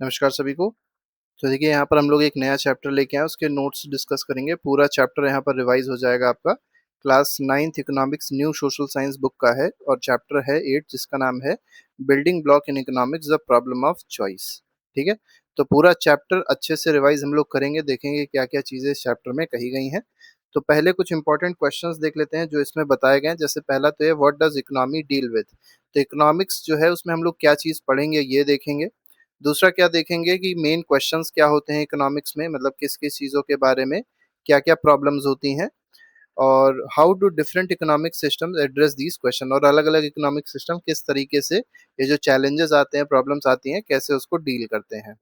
नमस्कार सभी को। तो देखिए यहाँ पर हम लोग एक नया चैप्टर लेके आए, उसके नोट्स डिस्कस करेंगे। पूरा चैप्टर यहाँ पर रिवाइज हो जाएगा आपका। Class 9th economics new social science book का है और चैप्टर है 8 जिसका नाम है building block in economics the problem of choice. ठीक है, तो पूरा चैप्टर अच्छे से रिवाइज हम लोग करेंगे, देखेंगे क्या क्या चीज़ें इस चैप्टर में कही गई हैं। तो पहले कुछ इंपॉर्टेंट क्वेश्चंस देख लेते हैं जो इसमें बताए गए हैं। जैसे पहला तो है what does economy deal with. तो इकोनॉमिक्स जो है उसमें हम लोग क्या चीज़ पढ़ेंगे ये देखेंगे। दूसरा क्या देखेंगे कि मेन क्वेश्चंस क्या होते हैं इकोनॉमिक्स में, मतलब किस किस चीज़ों के बारे में क्या क्या प्रॉब्लम्स होती हैं, और how do different economic systems address these question, और अलग अलग इकोनॉमिक सिस्टम किस तरीके से ये जो चैलेंजेस आते हैं, प्रॉब्लम्स आती हैं, कैसे उसको डील करते हैं।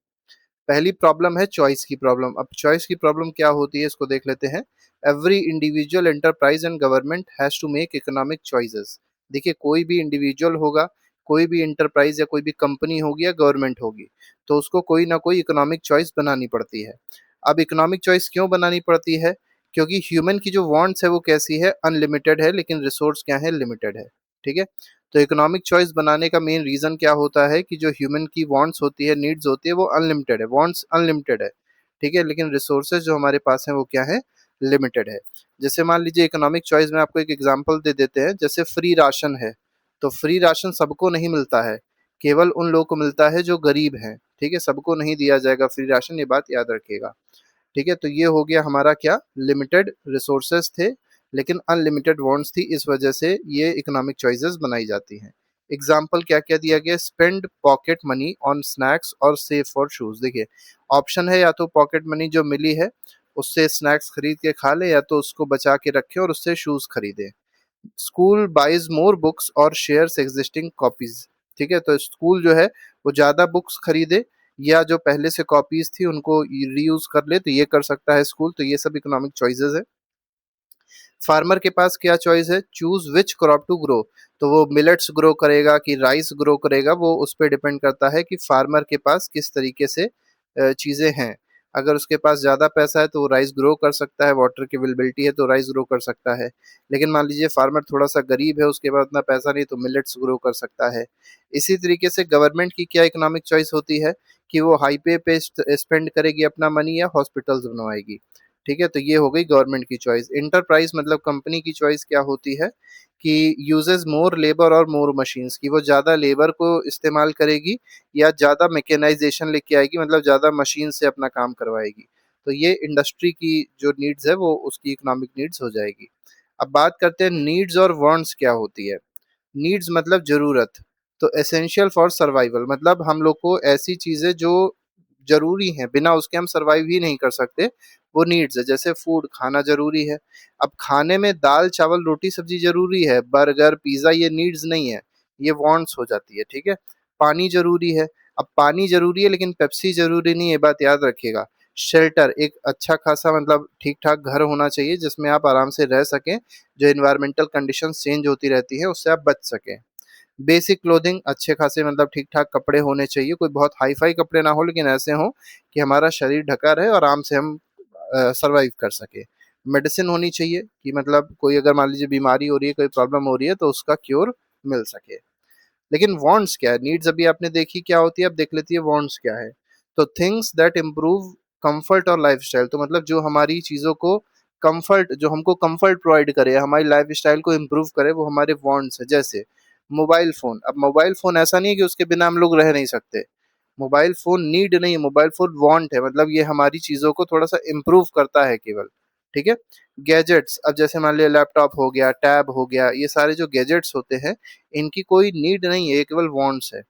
पहली प्रॉब्लम है चॉइस की प्रॉब्लम। अब चॉइस की प्रॉब्लम क्या होती है इसको देख लेते हैं। Every individual enterprise and government has to make economic choices. देखिए कोई भी इंडिविजुअल होगा, कोई भी इंटरप्राइज या कोई भी कंपनी होगी या गवर्नमेंट होगी, तो उसको कोई ना कोई इकोनॉमिक चॉइस बनानी पड़ती है। अब इकोनॉमिक चॉइस क्यों बनानी पड़ती है? क्योंकि ह्यूमन की जो वांट्स है वो कैसी है, अनलिमिटेड है, लेकिन रिसोर्स क्या है, लिमिटेड है। ठीक है, तो इकोनॉमिक चॉइस बनाने का मेन रीजन क्या होता है कि जो ह्यूमन की वांट्स होती है, नीड्स होती है, वो अनलिमिटेड है, वांट्स अनलिमिटेड है। ठीक है, लेकिन रिसोर्सेज जो हमारे पास हैं वो क्या है, लिमिटेड है। जैसे मान लीजिए इकोनॉमिक चॉइस में आपको एक एग्जांपल दे देते हैं, जैसे फ्री राशन है। तो फ्री राशन सबको नहीं मिलता है, केवल उन लोगों को मिलता है जो गरीब हैं। ठीक है, सबको नहीं दिया जाएगा फ्री राशन, ये बात याद रखिएगा। ठीक है, तो ये हो गया हमारा क्या, लिमिटेड रिसोर्सेज थे लेकिन अनलिमिटेड वांट्स थी, इस वजह से ये इकोनॉमिक चॉइसेस बनाई जाती हैं। एग्जाम्पल क्या क्या दिया गया, spend pocket money on snacks और सेव फॉर शूज। देखिए ऑप्शन है, या तो पॉकेट मनी जो मिली है उससे स्नैक्स खरीद के खा ले, या तो उसको बचा के रखे और उससे शूज खरीदे। स्कूल बाइज मोर बुक्स और शेयर्स एग्जिस्टिंग कॉपीज। ठीक है, तो स्कूल जो है वो ज्यादा बुक्स खरीदे या जो पहले से कॉपीज थी उनको रीयूज कर ले, तो ये कर सकता है स्कूल। तो ये सब इकोनॉमिक चॉइसेस है। फार्मर के पास क्या चॉइस है, choose which crop to grow. तो वो मिलेट्स ग्रो करेगा कि राइस ग्रो करेगा, वो उस पर डिपेंड करता है कि फार्मर के पास किस तरीके से चीजें हैं। अगर उसके पास ज्यादा पैसा है तो वो राइस ग्रो कर सकता है, वाटर की अवेलेबिलिटी है तो राइस ग्रो कर सकता है। लेकिन मान लीजिए फार्मर थोड़ा सा गरीब है, उसके पास उतना पैसा नहीं, तो मिलेट्स ग्रो कर सकता है। इसी तरीके से गवर्नमेंट की क्या इकोनॉमिक चॉइस होती है कि वो हाईवे पे स्पेंड करेगी अपना मनी या हॉस्पिटल्स बनवाएगी। ठीक है, तो ये हो गई गवर्नमेंट की चॉइस। इंटरप्राइज मतलब कंपनी की चॉइस क्या होती है कि यूजेस मोर लेबर और मोर मशीन्स, की वो ज़्यादा लेबर को इस्तेमाल करेगी या ज़्यादा मैकेनाइजेशन लेके आएगी, मतलब ज़्यादा मशीन से अपना काम करवाएगी। तो ये इंडस्ट्री की जो नीड्स है वो उसकी इकोनॉमिक नीड्स हो जाएगी। अब बात करते हैं नीड्स और वांट्स क्या होती है। नीड्स मतलब जरूरत। तो एसेंशियल फॉर सर्वाइवल, मतलब हम लोग को ऐसी चीजें जो जरूरी हैं, बिना उसके हम सर्वाइव ही नहीं कर सकते, वो नीड्स है। जैसे फूड, खाना जरूरी है। अब खाने में दाल चावल रोटी सब्जी जरूरी है, बर्गर पिज्जा ये नीड्स नहीं है, ये वांट्स हो जाती है। ठीक है, पानी जरूरी है। अब पानी जरूरी है लेकिन पेप्सी जरूरी नहीं है, बात याद रखिएगा। शेल्टर, एक अच्छा खासा मतलब ठीक ठाक घर होना चाहिए जिसमें आप आराम से रह सकें, जो इन्वायरमेंटल कंडीशंस चेंज होती रहती है उससे आप बच सकें। बेसिक क्लोथिंग, अच्छे खासे मतलब ठीक ठाक कपड़े होने चाहिए, कोई बहुत हाई फाई कपड़े ना हो लेकिन ऐसे हों कि हमारा शरीर ढका रहे और आराम से हम सरवाइव कर सके। मेडिसिन होनी चाहिए कि मतलब कोई अगर मान लीजिए बीमारी हो रही है, कोई प्रॉब्लम हो रही है तो उसका क्योर मिल सके। लेकिन वांट्स क्या है, नीड्स अभी आपने देखी क्या होती है, अब देख लेती है वांट्स क्या है। तो थिंग्स दैट इम्प्रूव कंफर्ट और लाइफस्टाइल, तो मतलब जो हमारी चीज़ों को कंफर्ट, जो हमको कंफर्ट प्रोवाइड करे, हमारी लाइफस्टाइल को इम्प्रूव करे, वो हमारे वांट्स है। जैसे मोबाइल फोन। अब मोबाइल फोन ऐसा नहीं है कि उसके बिना हम लोग रह नहीं सकते। मोबाइल फ़ोन नीड नहीं है, मोबाइल फ़ोन वांट है, मतलब ये हमारी चीज़ों को थोड़ा-सा इम्प्रूव करता है केवल। ठीक है? गैजेट्स, अब जैसे मान लिया लैपटॉप हो गया, टैब हो गया, ये सारे जो गैजेट्स होते हैं, इनकी कोई नीड नहीं है, ये केवल वांट्स है।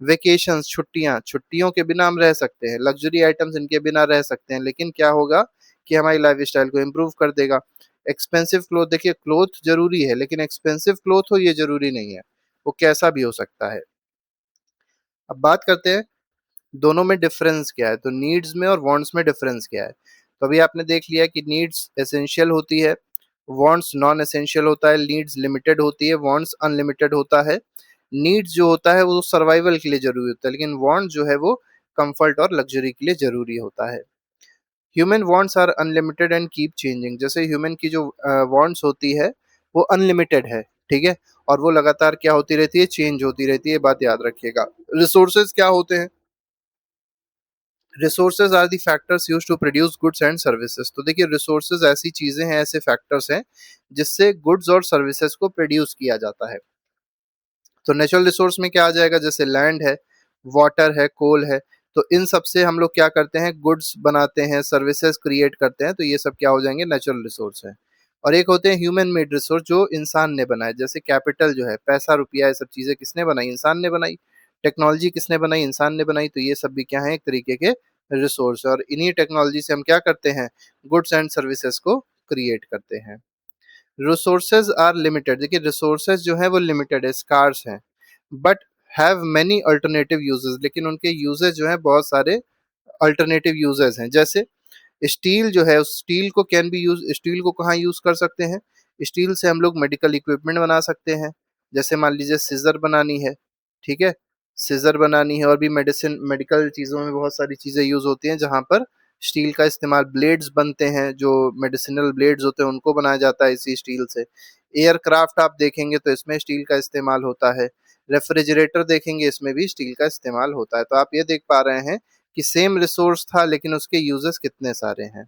वेकेशंस, छुट्टियाँ, छुट्टियों के बिना हम रह सकते हैं, लग्ज़री आइटम्स इनके बिना रह सकते हैं, लेकिन क्या होगा कि हमारी लाइफ़स्टाइल को इम्प्रूव कर देगा। एक्सपेंसिव क्लॉथ, देखिए क्लॉथ ज़रूरी है, लेकिन एक्सपेंसिव क्लॉथ हो ये ज़रूरी नहीं है, वो कैसा भी हो सकता है। अब बात करते हैं दोनों में डिफरेंस क्या है, तो नीड्स में और वांट्स में डिफरेंस क्या है। तो अभी आपने देख लिया कि नीड्स एसेंशियल होती है, वांट्स नॉन एसेंशियल होता है, नीड्स लिमिटेड होती है, वांट्स अनलिमिटेड होता है। नीड्स जो होता है वो सर्वाइवल के लिए जरूरी होता है, लेकिन वांट जो है वो कंफर्ट और लग्जरी के लिए जरूरी होता है। Human wants are unlimited and keep changing, जैसे ह्यूमन की जो वांट्स होती है वो अनलिमिटेड है। ठीक है, और वो लगातार क्या होती रहती है, चेंज होती रहती है, बात याद रखिएगा। रिसोर्सेज क्या होते हैं, resources are the factors use to produce goods and services. तो देखिए रिसोर्सेज ऐसी चीजें हैं, ऐसे फैक्टर्स हैं जिससे गुड्स और सर्विसेज को प्रोड्यूस किया जाता है। तो नेचुरल रिसोर्स में क्या आ जाएगा, जैसे लैंड है, वाटर है, कोल है। तो इन सब से हम लोग क्या करते हैं, गुड्स बनाते हैं, सर्विसेज क्रिएट करते हैं। तो ये सब क्या हो जाएंगे, नेचुरल रिसोर्स है। और एक होते हैं ह्यूमन मेड रिसोर्स, जो इंसान ने बनाए, जैसे कैपिटल जो है, पैसा रुपया, ये सब चीजें किसने बनाई, इंसान ने बनाई। टेक्नोलॉजी किसने बनाई, इंसान ने बनाई। तो ये सब भी क्या है, एक तरीके के रिसोर्स। और इन्हीं टेक्नोलॉजी से हम क्या करते हैं, गुड्स एंड सर्विसेज को क्रिएट करते हैं। Resources are limited. देखिए रिसोर्सेज जो है वो लिमिटेड है, स्कार्स हैं, but have many alternative uses. लेकिन उनके यूजेस जो है बहुत सारे अल्टरनेटिव यूजेस हैं। जैसे स्टील जो है, उस स्टील को कैन बी यूज, स्टील को कहाँ यूज कर सकते हैं, स्टील से हम लोग मेडिकल इक्विपमेंट बना सकते हैं। जैसे मान लीजिए सीजर बनानी है, ठीक है, सीजर बनानी है। और भी मेडिसिन, मेडिकल चीज़ों में बहुत सारी चीज़ें यूज होती हैं जहाँ पर स्टील का इस्तेमाल, ब्लेड्स बनते हैं, जो मेडिसिनल ब्लेड्स होते हैं उनको बनाया जाता है इसी स्टील से। एयरक्राफ्ट आप देखेंगे तो इसमें स्टील का इस्तेमाल होता है। रेफ्रिजरेटर देखेंगे, इसमें भी स्टील का इस्तेमाल होता है। तो आप ये देख पा रहे हैं कि सेम रिसोर्स था लेकिन उसके यूजेस कितने सारे हैं।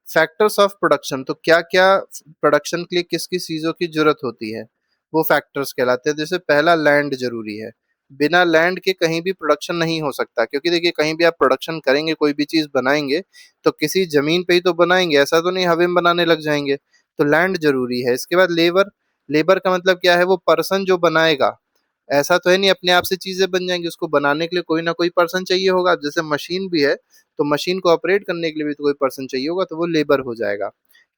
फैक्टर्स ऑफ प्रोडक्शन, तो क्या क्या प्रोडक्शन के लिए किस किस चीज़ों की जरूरत होती है, वो फैक्टर्स कहलाते हैं। जैसे पहला, लैंड जरूरी है। बिना लैंड के कहीं भी प्रोडक्शन नहीं हो सकता, क्योंकि देखिए कहीं भी आप प्रोडक्शन करेंगे, कोई भी चीज़ बनाएंगे तो किसी जमीन पे ही तो बनाएंगे, ऐसा तो नहीं हवा में बनाने लग जाएंगे। तो लैंड जरूरी है। इसके बाद लेबर। लेबर का मतलब क्या है, वो पर्सन जो बनाएगा। ऐसा तो है नहीं अपने आप से चीजें बन जाएंगी, उसको बनाने के लिए कोई ना कोई पर्सन चाहिए होगा। जैसे मशीन भी है, तो मशीन को ऑपरेट करने के लिए भी तो कोई पर्सन चाहिए होगा, तो वो लेबर हो जाएगा।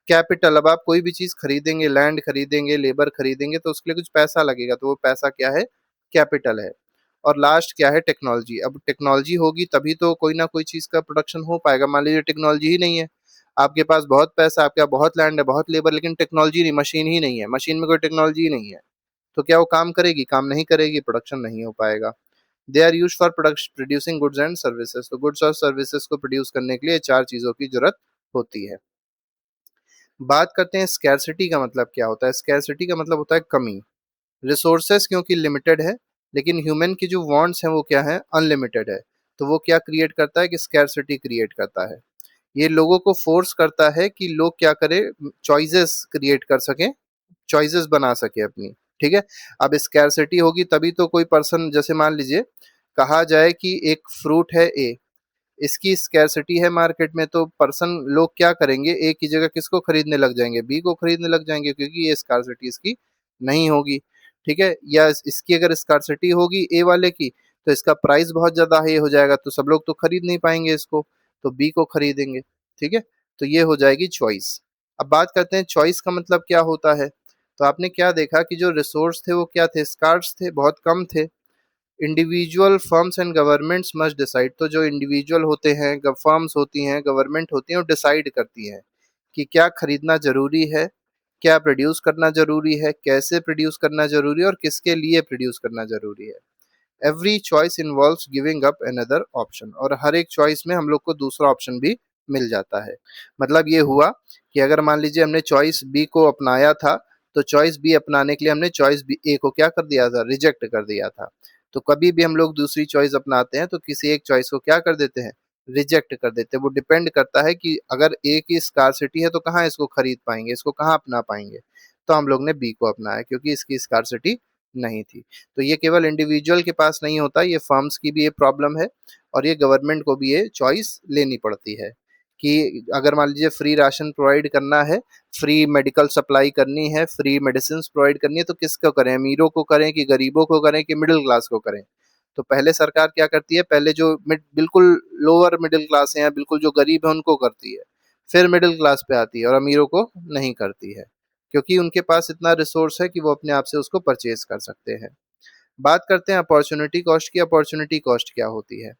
कैपिटल, अब आप कोई भी चीज खरीदेंगे, लैंड खरीदेंगे, लेबर खरीदेंगे, तो उसके लिए कुछ पैसा लगेगा, तो वो पैसा क्या है, कैपिटल है। और लास्ट क्या है, टेक्नोलॉजी। अब टेक्नोलॉजी होगी तभी तो कोई ना कोई चीज का प्रोडक्शन हो पाएगा। मान लीजिए टेक्नोलॉजी ही नहीं है, आपके पास बहुत पैसा, आपके पास बहुत लैंड है, बहुत लेबर, लेकिन टेक्नोलॉजी नहीं, मशीन ही नहीं है, मशीन में कोई टेक्नोलॉजी ही नहीं है, तो क्या वो काम करेगी, काम नहीं करेगी, प्रोडक्शन नहीं हो पाएगा। They are use for producing goods and services. तो गुड्स और सर्विसेज को प्रोड्यूस करने के लिए चार चीजों की जरूरत होती है। बात करते हैं स्कैरसिटी का मतलब क्या होता है। स्कैरसिटी का मतलब होता है कमी। रिसोर्सेस क्योंकि लिमिटेड है, लेकिन ह्यूमन की जो वांट्स हैं वो क्या है, अनलिमिटेड है। तो वो क्या क्रिएट करता है कि स्कैरसिटी क्रिएट करता है। ये लोगों को फोर्स करता है कि लोग क्या करें, चॉइसेस क्रिएट कर सकें, चॉइसेस बना सके अपनी, ठीक है। अब स्कैरसिटी होगी तभी तो कोई पर्सन, जैसे मान लीजिए कहा जाए कि एक फ्रूट है ए, इसकी स्कैरसिटी है मार्केट में, तो पर्सन, लोग क्या करेंगे, ए की जगह किसको खरीदने लग जाएंगे, बी को खरीदने लग जाएंगे, क्योंकि ये स्कैरसिटी इसकी नहीं होगी, ठीक है। या इसकी अगर स्कैरसिटी होगी ए वाले की, तो इसका प्राइस बहुत ज्यादा हाई हो जाएगा, तो सब लोग तो खरीद नहीं पाएंगे इसको, तो बी को खरीदेंगे, ठीक है। तो ये हो जाएगी चॉइस। अब बात करते हैं चॉइस का मतलब क्या होता है। तो आपने क्या देखा कि जो रिसोर्स थे वो क्या थे, स्कार्स थे, बहुत कम थे। Individual firms and governments must decide. तो जो इंडिविजुअल होते हैं, फर्म्स होती हैं, गवर्नमेंट होती हैं, वो डिसाइड करती हैं कि क्या खरीदना जरूरी है, क्या प्रोड्यूस करना जरूरी है, कैसे प्रोड्यूस करना जरूरी है, और किसके लिए प्रोड्यूस करना जरूरी है। Every choice involves giving up another option. और हर एक चॉइस में हम लोग को दूसरा ऑप्शन भी मिल जाता है। मतलब ये हुआ कि अगर मान लीजिए हमने चॉइस बी को अपनाया था, तो चॉइस बी अपनाने के लिए हमने चॉइस बी ए को क्या कर दिया था, रिजेक्ट कर दिया था। तो कभी भी हम लोग दूसरी चॉइस अपनाते हैं तो किसी एक चॉइस को क्या कर देते हैं, रिजेक्ट कर देते हैं। वो डिपेंड करता है कि अगर ए की स्कार्सिटी है तो कहाँ इसको खरीद पाएंगे, इसको कहाँ अपना पाएंगे। तो हम लोग ने बी को अपनाया क्योंकि इसकी स्कार्सिटी नहीं थी। तो ये केवल इंडिविजुअल के पास नहीं होता, ये फर्म्स की भी ये प्रॉब्लम है, और ये गवर्नमेंट को भी ये चॉइस लेनी पड़ती है कि अगर मान लीजिए फ्री राशन प्रोवाइड करना है, फ्री मेडिकल सप्लाई करनी है, फ्री मेडिसिन प्रोवाइड करनी है, तो किसको करें, अमीरों को करें कि गरीबों को करें कि मिडिल क्लास को करें। तो पहले सरकार क्या करती है, पहले जो बिल्कुल लोअर मिडिल क्लास है या बिल्कुल जो गरीब है उनको करती है, फिर मिडिल क्लास पे आती है और अमीरों को नहीं करती है, क्योंकि उनके पास इतना रिसोर्स है कि वो अपने आप से उसको परचेज कर सकते हैं। बात करते हैं अपॉर्चुनिटी कॉस्ट की। अपॉर्चुनिटी कॉस्ट क्या होती है,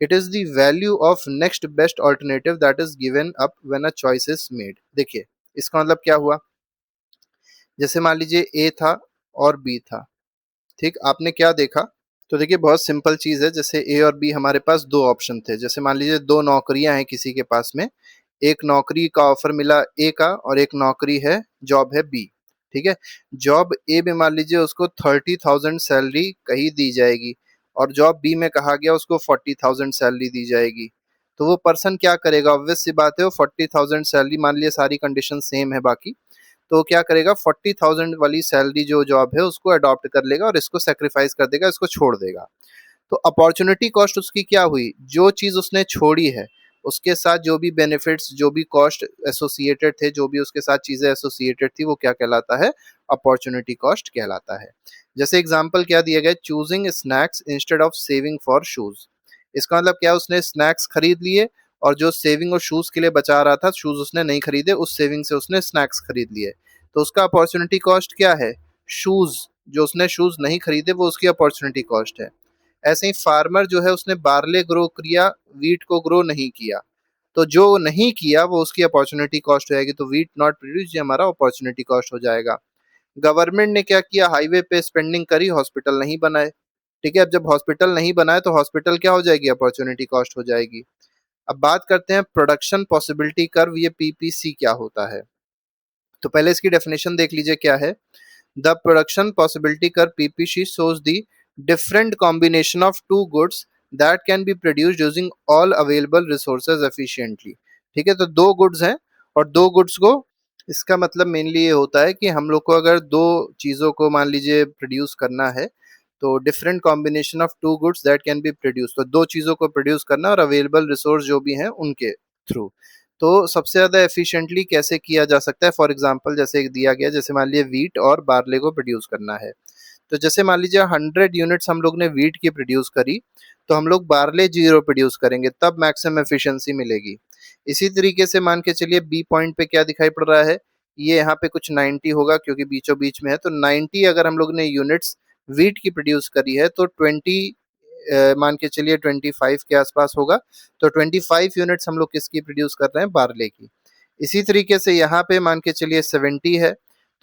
it is the value of next best alternative that is given up when a choice is made. देखिए इसका मतलब क्या हुआ, जैसे मान लीजिए ए था और बी था, ठीक, आपने क्या देखा। तो देखिए बहुत सिंपल चीज है, जैसे ए और बी हमारे पास दो ऑप्शन थे। जैसे मान लीजिए दो नौकरियां हैं किसी के पास में, एक नौकरी का ऑफर मिला ए का और एक नौकरी है, जॉब है बी, ठीक है। जॉब ए में मान लीजिए उसको 30,000 सैलरी कही दी जाएगी, और जॉब बी में कहा गया उसको 40,000 सैलरी दी जाएगी। तो वो पर्सन क्या करेगा, ऑब्वियस सी बात है, वो 40,000 सैलरी, मान लिया सारी कंडीशन सेम है बाकी, तो क्या करेगा 40,000 वाली सैलरी जो जॉब है उसको अडॉप्ट कर लेगा और इसको सेक्रीफाइस कर देगा, इसको छोड़ देगा। तो अपॉर्चुनिटी कॉस्ट उसकी क्या हुई, जो चीज़ उसने छोड़ी है उसके साथ जो भी बेनिफिट्स, जो भी कॉस्ट एसोसिएटेड थे, जो भी उसके साथ चीज़ें एसोसिएटेड थी, वो क्या कहलाता है, अपॉर्चुनिटी कॉस्ट कहलाता है। जैसे एग्जांपल क्या दिया गया, choosing snacks instead of saving for shoes. इसका मतलब क्या, उसने स्नैक्स खरीद लिए और जो सेविंग और शूज के लिए बचा रहा था, शूज उसने नहीं खरीदे, उस सेविंग से उसने स्नैक्स खरीद लिए, तो उसका अपॉर्चुनिटी कॉस्ट क्या है, शूज, जो उसने शूज नहीं खरीदे वो उसकी अपॉर्चुनिटी कॉस्ट है। ऐसे ही फार्मर जो है उसने बार्ले ग्रो किया, वीट को ग्रो नहीं किया, तो जो नहीं किया वो उसकी अपॉर्चुनिटी कॉस्ट हो जाएगी, तो वीट नॉट प्रोड्यूस ये हमारा अपॉर्चुनिटी कॉस्ट हो जाएगा। गवर्नमेंट ने क्या किया, हाईवे पे स्पेंडिंग करी, हॉस्पिटल नहीं बनाए। ठीक है, अब जब हॉस्पिटल नहीं बनाए तो हॉस्पिटल क्या हो जाएगी, अपॉर्चुनिटी कॉस्ट हो जाएगी। अब बात करते हैं प्रोडक्शन पॉसिबिलिटी कर्व, ये पीपीसी क्या होता है। तो पहले इसकी डेफिनेशन देख लीजिए क्या है। The production possibility curve PPC shows the different combination of two goods that can be produced using all available resources efficiently। ठीक है, तो दो गुड्स हैं और दो गुड्स को, इसका मतलब मेनली ये होता है कि हम लोग को अगर दो चीज़ों को मान लीजिए प्रोड्यूस करना है, तो different combination of two goods that can be produce, तो दो चीज़ों को प्रोड्यूस करना और अवेलेबल रिसोर्स जो भी हैं उनके थ्रू। तो सबसे ज़्यादा एफिशिएंटली कैसे किया जा सकता है, फॉर एग्जांपल जैसे एक दिया गया, जैसे मान लीजिए वीट और बार्ले को प्रोड्यूस करना है, तो जैसे मान लीजिए 100 यूनिट्स हम लोग ने वीट की प्रोड्यूस करी, तो हम लोग बार्ले 0 प्रोड्यूस करेंगे, तब मैक्सिमम एफिशिएंसी मिलेगी। इसी तरीके से मान के चलिए बी पॉइंट पे क्या दिखाई पड़ रहा है, ये यहाँ पे कुछ 90 होगा क्योंकि बीचों बीच में है, तो 90 अगर हम लोग ने यूनिट्स वीट की प्रोड्यूस करी है तो 20 मान के चलिए 25 के आसपास होगा, तो 25 यूनिट्स हम लोग किसकी प्रोड्यूस कर रहे हैं, बार्ले की। इसी तरीके से यहाँ पे मान के चलिए 70 है,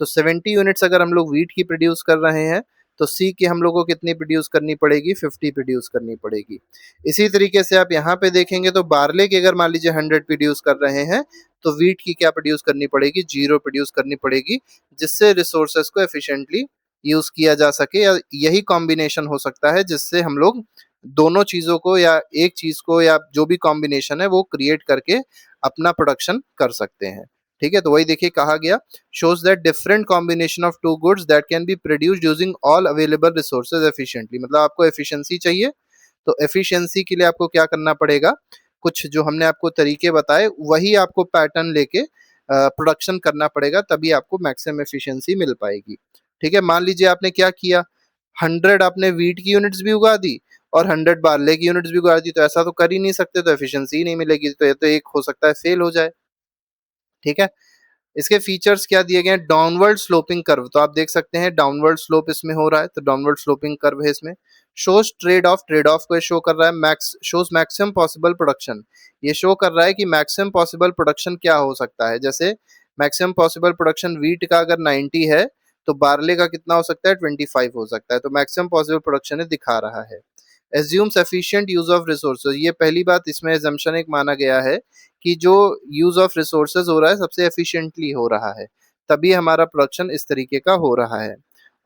तो 70 यूनिट्स अगर हम लोग वीट की प्रोड्यूस कर रहे हैं, तो सी की हम लोग को कितनी प्रोड्यूस करनी पड़ेगी, 50 प्रोड्यूस करनी पड़ेगी। इसी तरीके से आप यहाँ पे देखेंगे तो बार्ले की अगर मान लीजिए 100 प्रोड्यूस कर रहे हैं, तो वीट की क्या प्रोड्यूस करनी पड़ेगी, 0 प्रोड्यूस करनी पड़ेगी, जिससे रिसोर्सेस को एफिशिएंटली यूज किया जा सके, या यही कॉम्बिनेशन हो सकता है जिससे हम लोग दोनों चीजों को या एक चीज को या जो भी कॉम्बिनेशन है वो क्रिएट करके अपना प्रोडक्शन कर सकते हैं। ठीक है, तो वही देखिए कहा गया, shows that different combination of two goods that can be produced using all available resources efficiently। मतलब आपको एफिशिएंसी चाहिए, तो एफिशिएंसी के लिए आपको क्या करना पड़ेगा, कुछ जो हमने आपको तरीके बताए वही आपको पैटर्न लेके प्रोडक्शन करना पड़ेगा, तभी आपको मैक्सिमम एफिशिएंसी मिल पाएगी। ठीक है, मान लीजिए आपने क्या किया, 100 आपने वीट की यूनिट्स भी उगा दी और 100 बार्ले की यूनिट्स भी उगा दी, तो ऐसा तो कर ही नहीं सकते, तो एफिशिएंसी ही नहीं मिलेगी, तो ये तो एक हो सकता है फेल हो जाए। ठीक है, इसके फीचर्स क्या दिए गए हैं, डाउनवर्ड स्लोपिंग कर्व, तो आप देख सकते हैं डाउनवर्ड स्लोप इसमें हो रहा है, तो डाउनवर्ड स्लोपिंग कर्व है इसमें। शोज ट्रेड ऑफ को शो कर रहा है, max shows maximum possible production, ये शो कर रहा है कि मैक्सिमम पॉसिबल प्रोडक्शन क्या हो सकता है। जैसे मैक्सिमम पॉसिबल प्रोडक्शन वीट का अगर 90 है, तो बार्ले का कितना हो सकता है, 25 हो सकता है, तो मैक्सिमम पॉसिबल प्रोडक्शन है दिखा रहा है। Assumes efficient use of resources, ये पहली बात इसमें एजम्पशन एक माना गया है कि जो यूज ऑफ रिसोर्सेज हो रहा है सबसे एफिशिएंटली हो रहा है, तभी हमारा प्रोडक्शन इस तरीके का हो रहा है।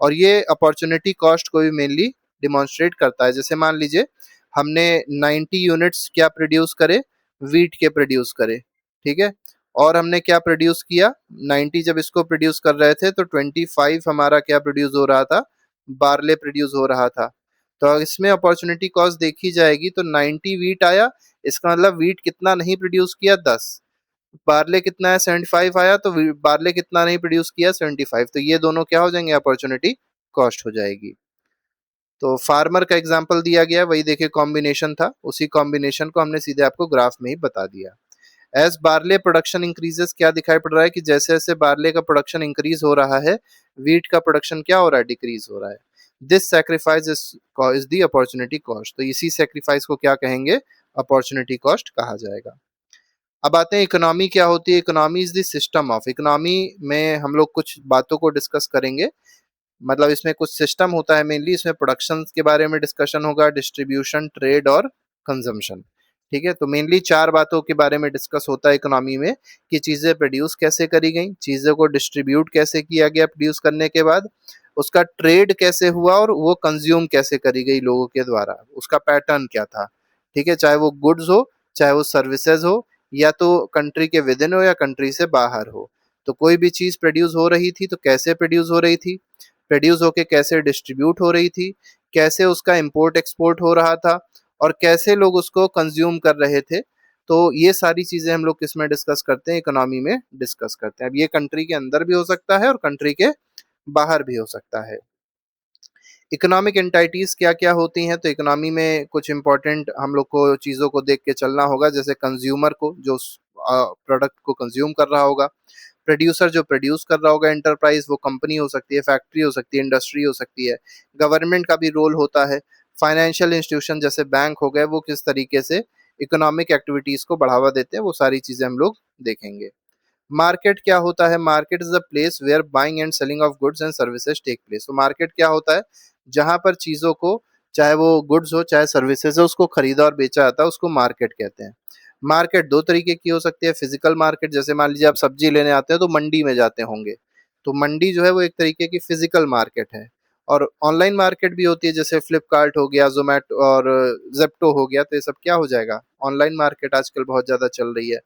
और ये अपॉर्चुनिटी कॉस्ट को भी मेनली डिमॉन्स्ट्रेट करता है। जैसे मान लीजिए हमने 90 यूनिट्स क्या प्रोड्यूस करे, वीट के प्रोड्यूस करे, ठीक है, और हमने क्या प्रोड्यूस किया, 90 जब इसको प्रोड्यूस कर रहे थे तो 25 हमारा क्या प्रोड्यूस हो रहा था, बार्ले प्रोड्यूस हो रहा था। तो इसमें अपॉर्चुनिटी कॉस्ट देखी जाएगी तो 90 वीट आया, इसका मतलब वीट कितना नहीं प्रोड्यूस किया, 10। बार्ले कितना है, 75 आया, तो बार्ले कितना नहीं प्रोड्यूस किया, 75, तो ये दोनों क्या हो जाएंगे, अपॉर्चुनिटी कॉस्ट हो जाएगी। तो फार्मर का एग्जांपल दिया गया, वही देखिए कॉम्बिनेशन था, उसी कॉम्बिनेशन को हमने सीधे आपको ग्राफ में ही बता दिया। एज बार्ले प्रोडक्शन इंक्रीजेस, क्या दिखाई पड़ रहा है कि जैसे जैसे बार्ले का प्रोडक्शन इंक्रीज हो रहा है, वीट का प्रोडक्शन क्या हो रहा है, डिक्रीज हो रहा है। This sacrifice is the opportunity cost, तो इसी सेक्रीफाइस को क्या कहेंगे, अपॉर्चुनिटी कॉस्ट कहा जाएगा। अब आते हैं इकोनॉमी क्या होती है। Economy is the system of, economy में हम लोग कुछ बातों को डिस्कस करेंगे, मतलब इसमें कुछ सिस्टम होता है मेनली, इसमें प्रोडक्शन के बारे में डिस्कशन होगा, डिस्ट्रीब्यूशन, ट्रेड और कंजम्पशन। ठीक है, तो मेनली चार बातों के बारे में डिस्कस होता है इकोनॉमी में, कि चीजें प्रोड्यूस कैसे करी गई, चीजों को डिस्ट्रीब्यूट कैसे किया गया प्रोड्यूस करने के बाद, उसका ट्रेड कैसे हुआ और वो कंज्यूम कैसे करी गई लोगों के द्वारा, उसका पैटर्न क्या था। ठीक है, चाहे वो गुड्स हो चाहे वो सर्विसेज हो या तो कंट्री के विद इन हो या कंट्री से बाहर हो। तो कोई भी चीज प्रोड्यूस हो रही थी तो कैसे प्रोड्यूस हो रही थी, प्रोड्यूस होके कैसे डिस्ट्रीब्यूट हो रही थी, कैसे उसका इंपोर्ट एक्सपोर्ट हो रहा था और कैसे लोग उसको कंज्यूम कर रहे थे। तो ये सारी चीजें हम लोग किसमें डिस्कस करते हैं, इकोनॉमी में डिस्कस करते हैं। अब ये कंट्री के अंदर भी हो सकता है और कंट्री के बाहर भी हो सकता है। इकोनॉमिक एंटाइटीज क्या क्या होती हैं, तो इकोनॉमी में कुछ इंपॉर्टेंट हम लोग को चीज़ों को देख के चलना होगा, जैसे कंज्यूमर को जो प्रोडक्ट को कंज्यूम कर रहा होगा, प्रोड्यूसर जो प्रोड्यूस कर रहा होगा, एंटरप्राइज वो कंपनी हो सकती है, फैक्ट्री हो सकती है, इंडस्ट्री हो सकती है, गवर्नमेंट का भी रोल होता है, फाइनेंशियल इंस्टीट्यूशन जैसे बैंक हो गए वो किस तरीके से इकोनॉमिक एक्टिविटीज को बढ़ावा देते हैं, वो सारी चीजें हम लोग देखेंगे। मार्केट क्या होता है, market is a place where buying and selling of goods and services take place. तो मार्केट क्या होता है, जहां पर चीजों को, चाहे वो गुड्स हो चाहे सर्विसेज हो, उसको खरीदा और बेचा जाता है, उसको मार्केट कहते हैं। मार्केट दो तरीके की हो सकती है, फिजिकल मार्केट, जैसे मान लीजिए आप सब्जी लेने आते हैं तो मंडी में जाते होंगे, तो मंडी जो है वो एक तरीके की फिजिकल मार्केट है। और ऑनलाइन मार्केट भी होती है, जैसे फ्लिपकार्ट हो गया, जोमेटो और जेप्टो हो गया, तो ये सब क्या हो जाएगा, ऑनलाइन मार्केट आजकल बहुत ज्यादा चल रही है।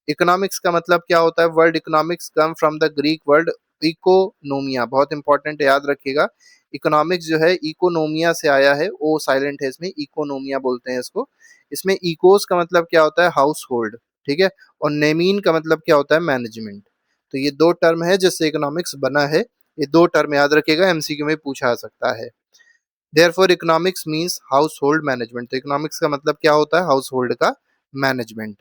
इकोनॉमिक्स का मतलब क्या होता है, world economics come from the Greek word oikonomia, बहुत इंपॉर्टेंट है, याद रखिएगा। इकोनॉमिक्स जो है इकोनोमिया से आया है, ओ साइलेंट है इसमें, इकोनोमिया बोलते हैं इसको। इसमें इकोस का मतलब क्या होता है, हाउस होल्ड, ठीक है, और नेमीन का मतलब क्या होता है, मैनेजमेंट। तो ये दो टर्म है जिससे इकोनॉमिक्स बना है, ये दो टर्म याद रखिएगा, एमसीक्यू में पूछा जा सकता है। Therefore economics means household management, तो इकोनॉमिक्स का मतलब क्या होता है, हाउस होल्ड का मैनेजमेंट।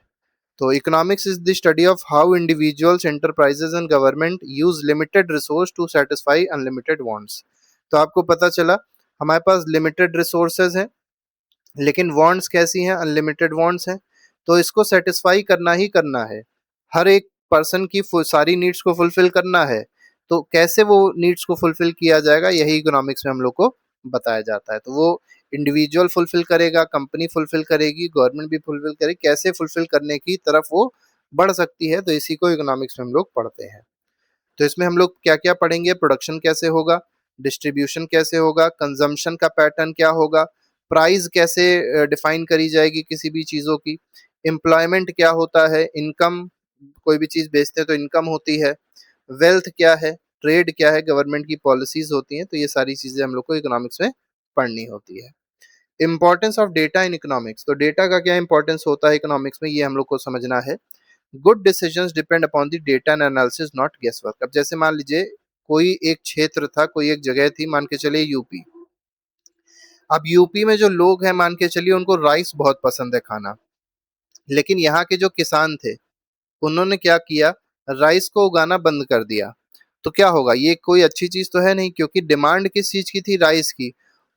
तो economics is the study of how individuals, enterprises and government use limited resource to satisfy unlimited wants. तो आपको पता चला हमारे पास लिमिटेड रिसोर्सेज हैं, लेकिन वांट्स कैसी हैं, अनलिमिटेड वांट्स हैं। तो इसको सेटिस्फाई करना ही करना है, हर एक पर्सन की सारी नीड्स को फुलफिल करना है। तो कैसे वो नीड्स को फुलफिल किया जाएगा, यही इकोनॉमिक्स में हम लोग को बताया जाता है। तो वो इंडिविजुअल फुलफिल करेगा, कंपनी फुलफिल करेगी, गवर्नमेंट भी फुलफिल करेगी, कैसे फुलफिल करने की तरफ वो बढ़ सकती है, तो इसी को इकोनॉमिक्स में हम लोग पढ़ते हैं। तो इसमें हम लोग क्या क्या पढ़ेंगे, प्रोडक्शन कैसे होगा, डिस्ट्रीब्यूशन कैसे होगा, कंजम्पशन का पैटर्न क्या होगा, प्राइस कैसे डिफाइन करी जाएगी किसी भी चीज़ों की, एम्प्लॉयमेंट क्या होता है, इनकम, कोई भी चीज़ बेचते हैं तो इनकम होती है, वेल्थ क्या है, ट्रेड क्या है, गवर्नमेंट की पॉलिसीज होती हैं। तो ये सारी चीज़ें हम लोग को इकोनॉमिक्स में पढ़नी होती है। Importance of data in economics, तो डेटा का क्या इंपॉर्टेंस होता है इकोनॉमिक्स में, ये हम लोग को समझना है। Good decisions depend upon the data and analysis, not guess work. अब जैसे मान लीजिए कोई एक क्षेत्र था, कोई एक जगह थी, मान के चलिए यूपी। अब यूपी में जो लोग हैं, मान के चलिए उनको राइस बहुत पसंद है खाना, लेकिन यहाँ के जो किसान थे उन्होंने क्या किया, राइस को उगाना बंद कर दिया। तो क्या होगा, ये कोई अच्छी चीज तो है नहीं, क्योंकि डिमांड किस चीज की थी, राइस की,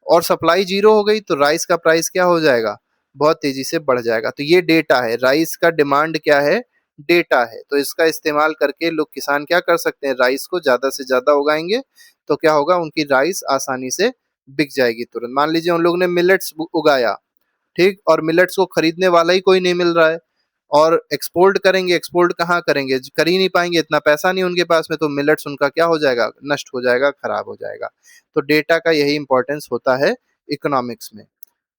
और सप्लाई जीरो हो गई, तो राइस का प्राइस क्या हो जाएगा, बहुत तेजी से बढ़ जाएगा। तो ये डेटा है, राइस का डिमांड क्या है, डेटा है। तो इसका इस्तेमाल करके लोग, किसान क्या कर सकते हैं, राइस को ज्यादा से ज्यादा उगाएंगे, तो क्या होगा, उनकी राइस आसानी से बिक जाएगी तुरंत। मान लीजिए उन लोगों ने मिलेट्स उगाया, ठीक, और मिलेट्स को खरीदने वाला ही कोई नहीं मिल रहा है, और एक्सपोर्ट करेंगे, एक्सपोर्ट कहाँ करेंगे, कर ही नहीं पाएंगे, इतना पैसा नहीं उनके पास में, तो मिलेट्स उनका क्या हो जाएगा, नष्ट हो जाएगा, खराब हो जाएगा। तो डेटा का यही इंपॉर्टेंस होता है इकोनॉमिक्स में।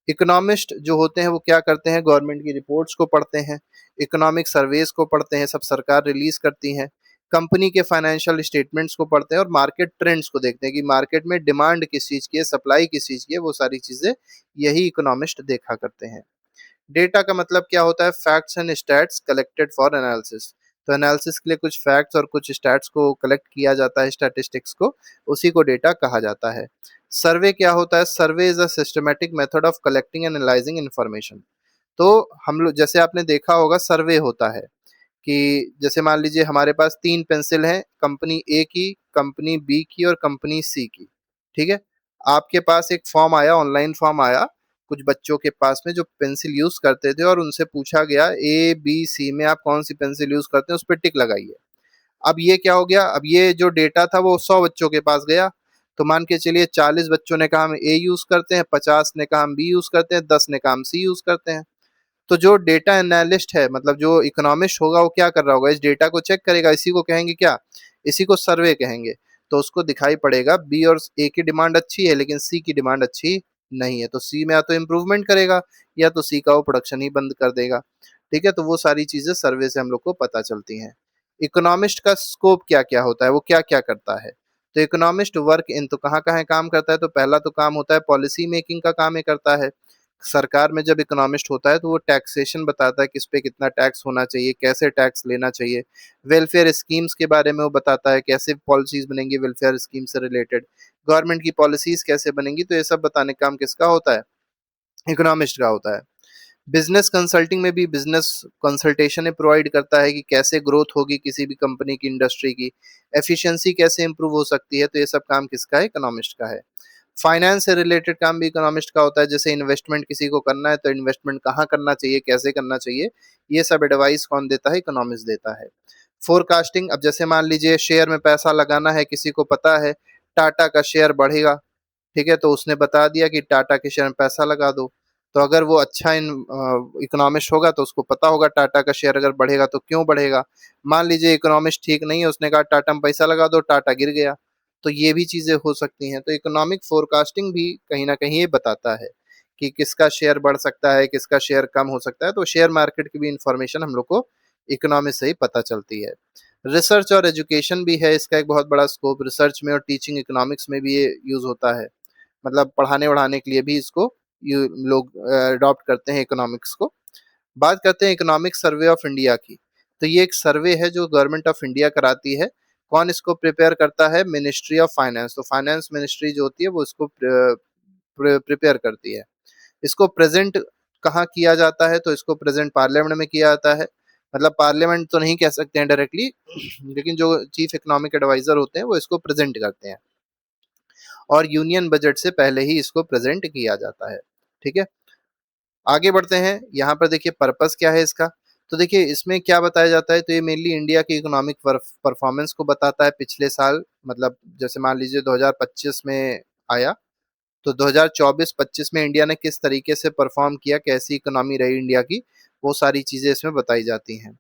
इकोनॉमिस्ट जो होते हैं वो क्या करते हैं, गवर्नमेंट की रिपोर्ट्स को पढ़ते हैं, इकोनॉमिक सर्वेस को पढ़ते हैं, सब सरकार रिलीज करती है, कंपनी के फाइनेंशियल स्टेटमेंट्स को पढ़ते हैं, और मार्केट ट्रेंड्स को देखते हैं कि मार्केट में डिमांड किस चीज़ की है, सप्लाई किस चीज़ की है, वो सारी चीज़ें यही इकोनॉमिस्ट देखा करते हैं। डेटा का मतलब क्या होता है, facts and stats collected for analysis. तो एनालिसिस के लिए कुछ फैक्ट्स और कुछ स्टैट्स को कलेक्ट किया जाता है, स्टैटिस्टिक्स को, उसी को डेटा कहा जाता है। सर्वे क्या होता है, सर्वे is a systematic method of collecting and analysing information. तो हम लोग, जैसे आपने देखा होगा, सर्वे होता है कि जैसे मान लीजिए हमारे पास 3 पेंसिल हैं, कंपनी ए की, कंपनी बी की और कंपनी सी की, ठीक है। आपके पास एक फॉर्म आया, ऑनलाइन फॉर्म आया कुछ बच्चों के पास में जो पेंसिल यूज करते थे, और उनसे पूछा गया ए बी सी में आप कौन सी पेंसिल यूज करते हैं, उस पर टिक लगाइए। अब ये क्या हो गया, अब ये जो डेटा था वो 100 बच्चों के पास गया, तो मान के चलिए 40 बच्चों ने कहा हम ए यूज करते हैं, 50 ने कहा हम बी यूज करते हैं, 10 ने कहा हम सी यूज करते हैं। तो जो डेटा एनालिस्ट है, मतलब जो इकोनॉमिस्ट होगा, वो क्या कर रहा होगा, इस डेटा को चेक करेगा, इसी को कहेंगे क्या, इसी को सर्वे कहेंगे। तो उसको दिखाई पड़ेगा बी और ए की डिमांड अच्छी है लेकिन सी की डिमांड अच्छी नहीं है। तो सी में या तो इम्प्रूवमेंट करेगा या तो सी का वो प्रोडक्शन ही बंद कर देगा। ठीक है, तो वो सारी चीजें सर्वे से हम लोग को पता चलती हैं। इकोनॉमिस्ट का स्कोप क्या क्या होता है, वो क्या क्या करता है? तो इकोनॉमिस्ट वर्क इन, तो कहाँ कहाँ काम करता है? तो पहला तो काम होता है पॉलिसी मेकिंग का काम ये करता है। सरकार में जब इकोनॉमिस्ट होता है तो वो टैक्सेशन बताता है, किस पे कितना टैक्स होना चाहिए, कैसे टैक्स लेना चाहिए। वेलफेयर स्कीम्स के बारे में वो बताता है, कैसे पॉलिसीज बनेंगी वेलफेयर स्कीम से रिलेटेड, गवर्नमेंट की पॉलिसीज कैसे बनेंगी। तो ये सब बताने का काम किसका होता है? इकोनॉमिस्ट का होता है। बिजनेस कंसल्टिंग में भी बिजनेस कंसल्टेशन प्रोवाइड करता है कि कैसे ग्रोथ होगी किसी भी कंपनी की, इंडस्ट्री की, एफिशिएंसी कैसे इंप्रूव हो सकती है। तो ये सब काम किसका है? इकोनॉमिस्ट का है। फाइनेंस से रिलेटेड काम भी इकोनॉमिस्ट का होता है, जैसे इन्वेस्टमेंट किसी को करना है तो इन्वेस्टमेंट कहाँ करना चाहिए, कैसे करना चाहिए, ये सब एडवाइस कौन देता है? इकोनॉमिस्ट देता है। फोरकास्टिंग, अब जैसे मान लीजिए शेयर में पैसा लगाना है, किसी को पता है टाटा का शेयर बढ़ेगा, ठीक है, तो उसने बता दिया कि टाटा के शेयर में पैसा लगा दो। तो अगर वो अच्छा इकोनॉमिस्ट होगा तो उसको पता होगा टाटा का शेयर अगर बढ़ेगा तो क्यों बढ़ेगा। मान लीजिए इकोनॉमिस्ट ठीक नहीं है, उसने कहा टाटा में पैसा लगा दो, टाटा गिर गया। तो ये भी चीजें हो सकती हैं। तो इकोनॉमिक फोरकास्टिंग भी कहीं ना कहीं ये बताता है कि किसका शेयर बढ़ सकता है, किसका शेयर कम हो सकता है। तो शेयर मार्केट की भी इंफॉर्मेशन हम लोग को इकोनॉमी से ही पता चलती है। रिसर्च और एजुकेशन भी है इसका एक बहुत बड़ा स्कोप। रिसर्च में और टीचिंग इकोनॉमिक्स में भी ये यूज होता है, मतलब पढ़ाने वढ़ाने के लिए भी इसको लोग अडॉप्ट करते हैं इकोनॉमिक्स को। बात करते हैं इकोनॉमिक सर्वे ऑफ इंडिया की। तो ये एक सर्वे है जो गवर्नमेंट ऑफ इंडिया कराती है। कौन इसको प्रिपेयर करता है? Ministry of finance. तो फाइनेंस मिनिस्ट्री जो होती है वो इसको प्रिपेयर करती है। इसको प्रेजेंट कहाँ किया जाता है? तो इसको प्रेजेंट पार्लियामेंट में किया जाता है। मतलब पार्लियामेंट तो नहीं कह सकते हैं डायरेक्टली, लेकिन जो चीफ इकोनॉमिक एडवाइजर होते हैं वो इसको प्रेजेंट करते हैं, और यूनियन बजट से पहले ही इसको प्रेजेंट किया जाता है। ठीक है, आगे बढ़ते हैं। यहाँ पर देखिए पर्पस क्या है इसका। तो देखिए इसमें क्या बताया जाता है, तो ये मेनली इंडिया की इकोनॉमिक परफॉर्मेंस को बताता है पिछले साल। मतलब जैसे मान लीजिए 2025 में आया, तो 2024-25 में इंडिया ने किस तरीके से परफॉर्म किया, कैसी इकोनॉमी रही इंडिया की, वो सारी चीजें इसमें बताई जाती हैं।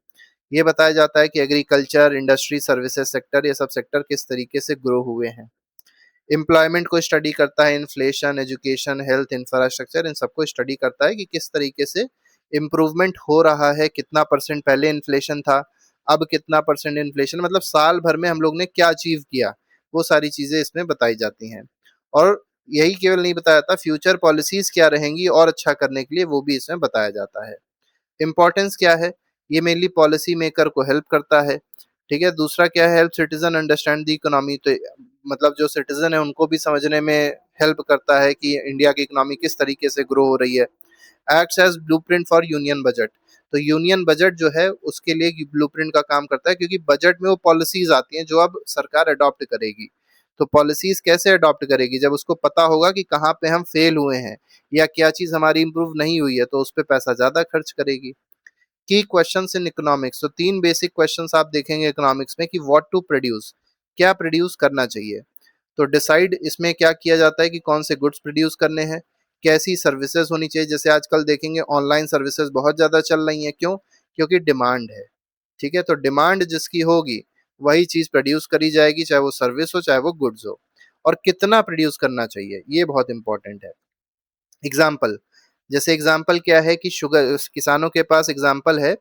ये बताया जाता है कि एग्रीकल्चर, इंडस्ट्री, सर्विसेज सेक्टर, ये सब सेक्टर किस तरीके से ग्रो हुए हैं। एम्प्लॉयमेंट को स्टडी करता है, इन्फ्लेशन, एजुकेशन, हेल्थ, इंफ्रास्ट्रक्चर, इन सबको स्टडी करता है कि किस तरीके से इम्प्रूवमेंट हो रहा है, कितना परसेंट पहले इन्फ्लेशन था, अब कितना परसेंट इन्फ्लेशन, मतलब साल भर में हम लोग ने क्या अचीव किया, वो सारी चीजें इसमें बताई जाती हैं। और यही केवल नहीं बताया जाता, फ्यूचर पॉलिसीज क्या रहेंगी और अच्छा करने के लिए, वो भी इसमें बताया जाता है। इम्पोर्टेंस क्या है? ये मेनली पॉलिसी मेकर को हेल्प करता है। ठीक है, दूसरा क्या है? Help citizen understand the economy. तो मतलब जो सिटीजन है उनको भी समझने में हेल्प करता है कि इंडिया की इकोनॉमी किस तरीके से ग्रो हो रही है। Acts as blueprint for union budget. तो यूनियन बजट जो है उसके लिए ब्लूप्रिंट का काम करता है, क्योंकि बजट में वो पॉलिसीज आती हैं जो अब सरकार अडॉप्ट करेगी। तो पॉलिसीज कैसे अडॉप्ट करेगी? जब उसको पता होगा कि कहाँ पे हम फेल हुए हैं या क्या चीज हमारी इंप्रूव नहीं हुई है, तो उस पर पैसा ज्यादा खर्च करेगी। की क्वेश्चंस इन इकोनॉमिक्स, तो तीन बेसिक क्वेश्चंस आप देखेंगे इकोनॉमिक्स में कि व्हाट टू प्रोड्यूस, क्या प्रोड्यूस करना चाहिए। तो डिसाइड, इसमें क्या किया जाता है कि कौन से गुड्स प्रोड्यूस करने हैं, कैसी सर्विसेज होनी चाहिए। जैसे आजकल देखेंगे ऑनलाइन सर्विसेज बहुत ज़्यादा चल रही हैं, क्यों? क्योंकि डिमांड है। ठीक है, तो डिमांड जिसकी होगी वही चीज़ प्रोड्यूस करी जाएगी, चाहे वो सर्विस हो चाहे वो गुड्स हो। और कितना प्रोड्यूस करना चाहिए, ये बहुत इंपॉर्टेंट है। एग्जाम्पल, जैसे एग्जाम्पल क्या है कि शुगर, किसानों के पास एग्जाम्पल है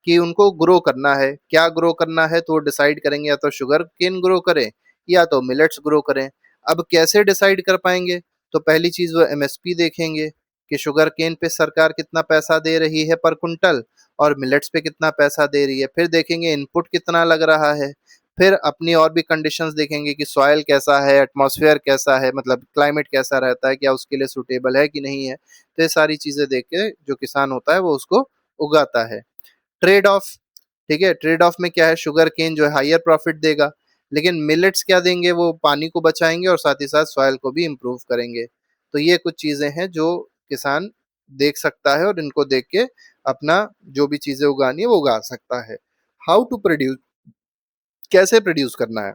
कि उनको ग्रो करना है, क्या ग्रो करना है, तो वो डिसाइड करेंगे या तो शुगर केन ग्रो करें या तो मिलेट्स ग्रो करें। अब कैसे डिसाइड कर पाएंगे? तो पहली चीज वो एमएसपी देखेंगे कि शुगर केन पे सरकार कितना पैसा दे रही है पर कुंटल, और मिलेट्स पे कितना पैसा दे रही है। फिर देखेंगे इनपुट कितना लग रहा है। फिर अपनी और भी कंडीशंस देखेंगे कि सॉइल कैसा है, एटमॉस्फेयर कैसा है, मतलब क्लाइमेट कैसा रहता है, क्या उसके लिए सूटेबल है कि नहीं है। तो ये सारी चीजें देख के जो किसान होता है वो उसको उगाता है। ट्रेड ऑफ, ठीक है, ट्रेड ऑफ में क्या है? शुगर केन जो है हायर प्रॉफिट देगा, लेकिन मिलेट्स क्या देंगे? वो पानी को बचाएंगे और साथ ही साथ सॉइल को भी इम्प्रूव करेंगे। तो ये कुछ चीजें हैं जो किसान देख सकता है, और इनको देख के अपना जो भी चीजें उगानी है वो उगा सकता है। हाउ टू प्रोड्यूस, कैसे प्रोड्यूस करना है।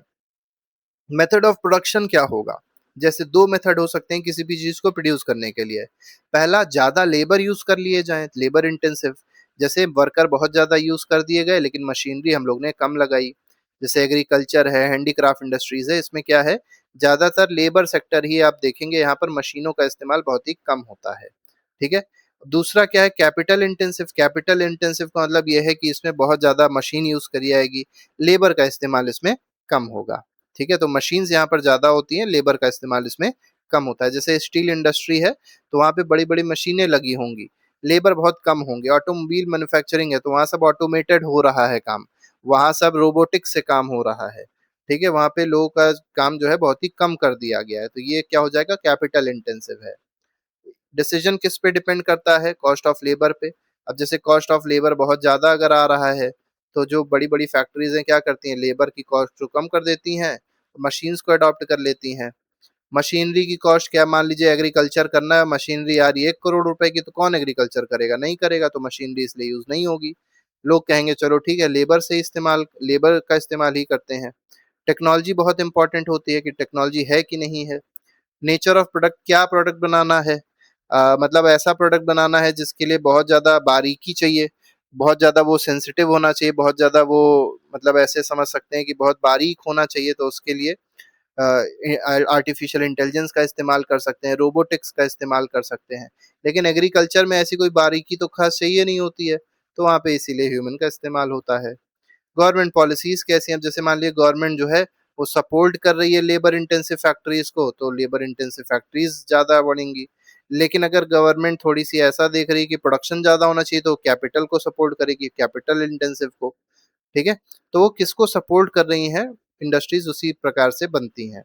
मेथड ऑफ प्रोडक्शन क्या होगा? जैसे दो मेथड हो सकते हैं किसी भी चीज को प्रोड्यूस करने के लिए। पहला, ज्यादा लेबर यूज कर लिए जाए, लेबर इंटेंसिव, जैसे वर्कर बहुत ज्यादा यूज कर दिए गए लेकिन मशीनरी हम लोग ने कम लगाई। जैसे एग्रीकल्चर है, हैंडीक्राफ्ट इंडस्ट्रीज है, इसमें क्या है, ज्यादातर लेबर सेक्टर ही आप देखेंगे यहाँ पर मशीनों का इस्तेमाल बहुत ही कम होता है। ठीक है। दूसरा क्या है, कैपिटल इंटेंसिव। कैपिटल इंटेंसिव का मतलब यह है कि इसमें बहुत ज्यादा मशीन यूज करी जाएगी, लेबर का इस्तेमाल इसमें कम होगा। ठीक है, तो मशीन्स यहाँ पर ज्यादा होती हैं, लेबर का इस्तेमाल इसमें कम होता है। जैसे स्टील इंडस्ट्री है तो वहां पे बड़ी बड़ी मशीनें लगी होंगी, लेबर बहुत कम होंगे। ऑटोमोबाइल मैन्युफैक्चरिंग है तो वहां सब ऑटोमेटेड हो रहा है काम, वहां सब रोबोटिक्स से काम हो रहा है। ठीक है, वहां पे लोगों का काम जो है बहुत ही कम कर दिया गया है, तो ये क्या हो जाएगा, कैपिटल इंटेंसिव है। डिसीजन किस पे डिपेंड करता है, कॉस्ट ऑफ लेबर पे। अब जैसे कॉस्ट ऑफ लेबर बहुत ज्यादा अगर आ रहा है तो जो बड़ी बड़ी फैक्ट्रीज हैं क्या करती हैं, लेबर की कॉस्ट को कम कर देती हैं, मशीन्स को अडॉप्ट कर लेती हैं। मशीनरी की कॉस्ट क्या, मान लीजिए एग्रीकल्चर करना है, मशीनरी आ रही है 1 करोड़ रुपए की, तो कौन एग्रीकल्चर करेगा, नहीं करेगा, तो मशीनरी इसलिए यूज नहीं होगी। लोग कहेंगे चलो ठीक है, लेबर का इस्तेमाल ही करते हैं। टेक्नोलॉजी बहुत इंपॉर्टेंट होती है कि टेक्नोलॉजी है कि नहीं है। नेचर ऑफ प्रोडक्ट, क्या प्रोडक्ट बनाना है, मतलब ऐसा प्रोडक्ट बनाना है जिसके लिए बहुत ज़्यादा बारीकी चाहिए, बहुत ज़्यादा वो सेंसिटिव होना चाहिए, बहुत ज़्यादा वो, मतलब ऐसे समझ सकते हैं कि बहुत बारीक होना चाहिए, तो उसके लिए आर्टिफिशियल इंटेलिजेंस का इस्तेमाल कर सकते हैं, रोबोटिक्स का इस्तेमाल कर सकते हैं। लेकिन एग्रीकल्चर में ऐसी कोई बारीकी तो खास चाहिए नहीं होती है, तो वहाँ पे इसीलिए ह्यूमन का इस्तेमाल होता है। गवर्नमेंट पॉलिसीज कैसी हैं, जैसे मान लीजिए गवर्नमेंट जो है वो सपोर्ट कर रही है लेबर इंटेंसिव फैक्ट्रीज को, तो लेबर इंटेंसिव फैक्ट्रीज ज्यादा बढ़ेंगी। लेकिन अगर गवर्नमेंट थोड़ी सी ऐसा देख रही है कि प्रोडक्शन ज्यादा होना चाहिए, तो कैपिटल को सपोर्ट करेगी, कैपिटल इंटेंसिव को। ठीक है, तो वो किसको सपोर्ट कर रही हैं, इंडस्ट्रीज उसी प्रकार से बनती हैं।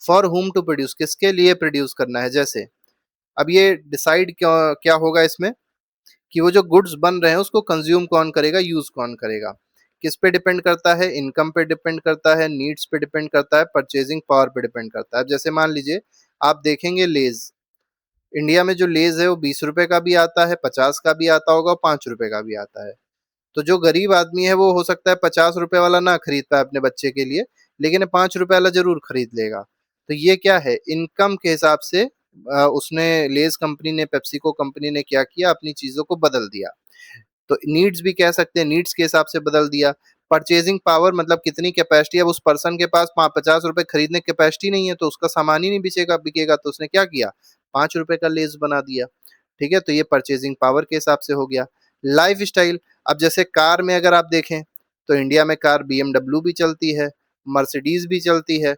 फॉर हुम टू प्रोड्यूस, किसके लिए प्रोड्यूस करना है। जैसे अब ये डिसाइड क्या क्या होगा इसमें, कि वो जो गुड्स बन रहे हैं उसको कंज्यूम कौन करेगा, यूज कौन करेगा। किस पे डिपेंड करता है, इनकम पे डिपेंड करता है, नीड्स पे डिपेंड करता है, परचेजिंग पावर पे डिपेंड करता है। अब जैसे मान लीजिए आप देखेंगे लेज, इंडिया में जो लेज है वो 20 रुपए का भी आता है, 50 का भी आता होगा, 5 रुपए का भी आता है। तो जो गरीब आदमी है वो हो सकता है 50 रुपए वाला ना खरीद पाए अपने बच्चे के लिए, लेकिन 5 रुपए वाला जरूर खरीद लेगा। तो ये क्या है, इनकम के हिसाब से उसने, लेज कंपनी ने, पेप्सिको कंपनी ने क्या किया, अपनी चीजों को बदल दिया। तो नीड्स भी कह सकते हैं, नीड्स के हिसाब से बदल दिया। परचेजिंग पावर मतलब कितनी कैपेसिटी, अब उस पर्सन के पास 50 रुपए खरीदने की कैपेसिटी नहीं है, तो उसका सामान ही नहीं बिचेगा बिकेगा, तो उसने क्या किया, 5 रुपए का लेस बना दिया। ठीक है, तो ये परचेजिंग पावर के हिसाब से हो गया। लाइफ स्टाइल, अब जैसे कार में अगर आप देखें तो इंडिया में कार BMW भी चलती है, मर्सिडीज भी चलती है,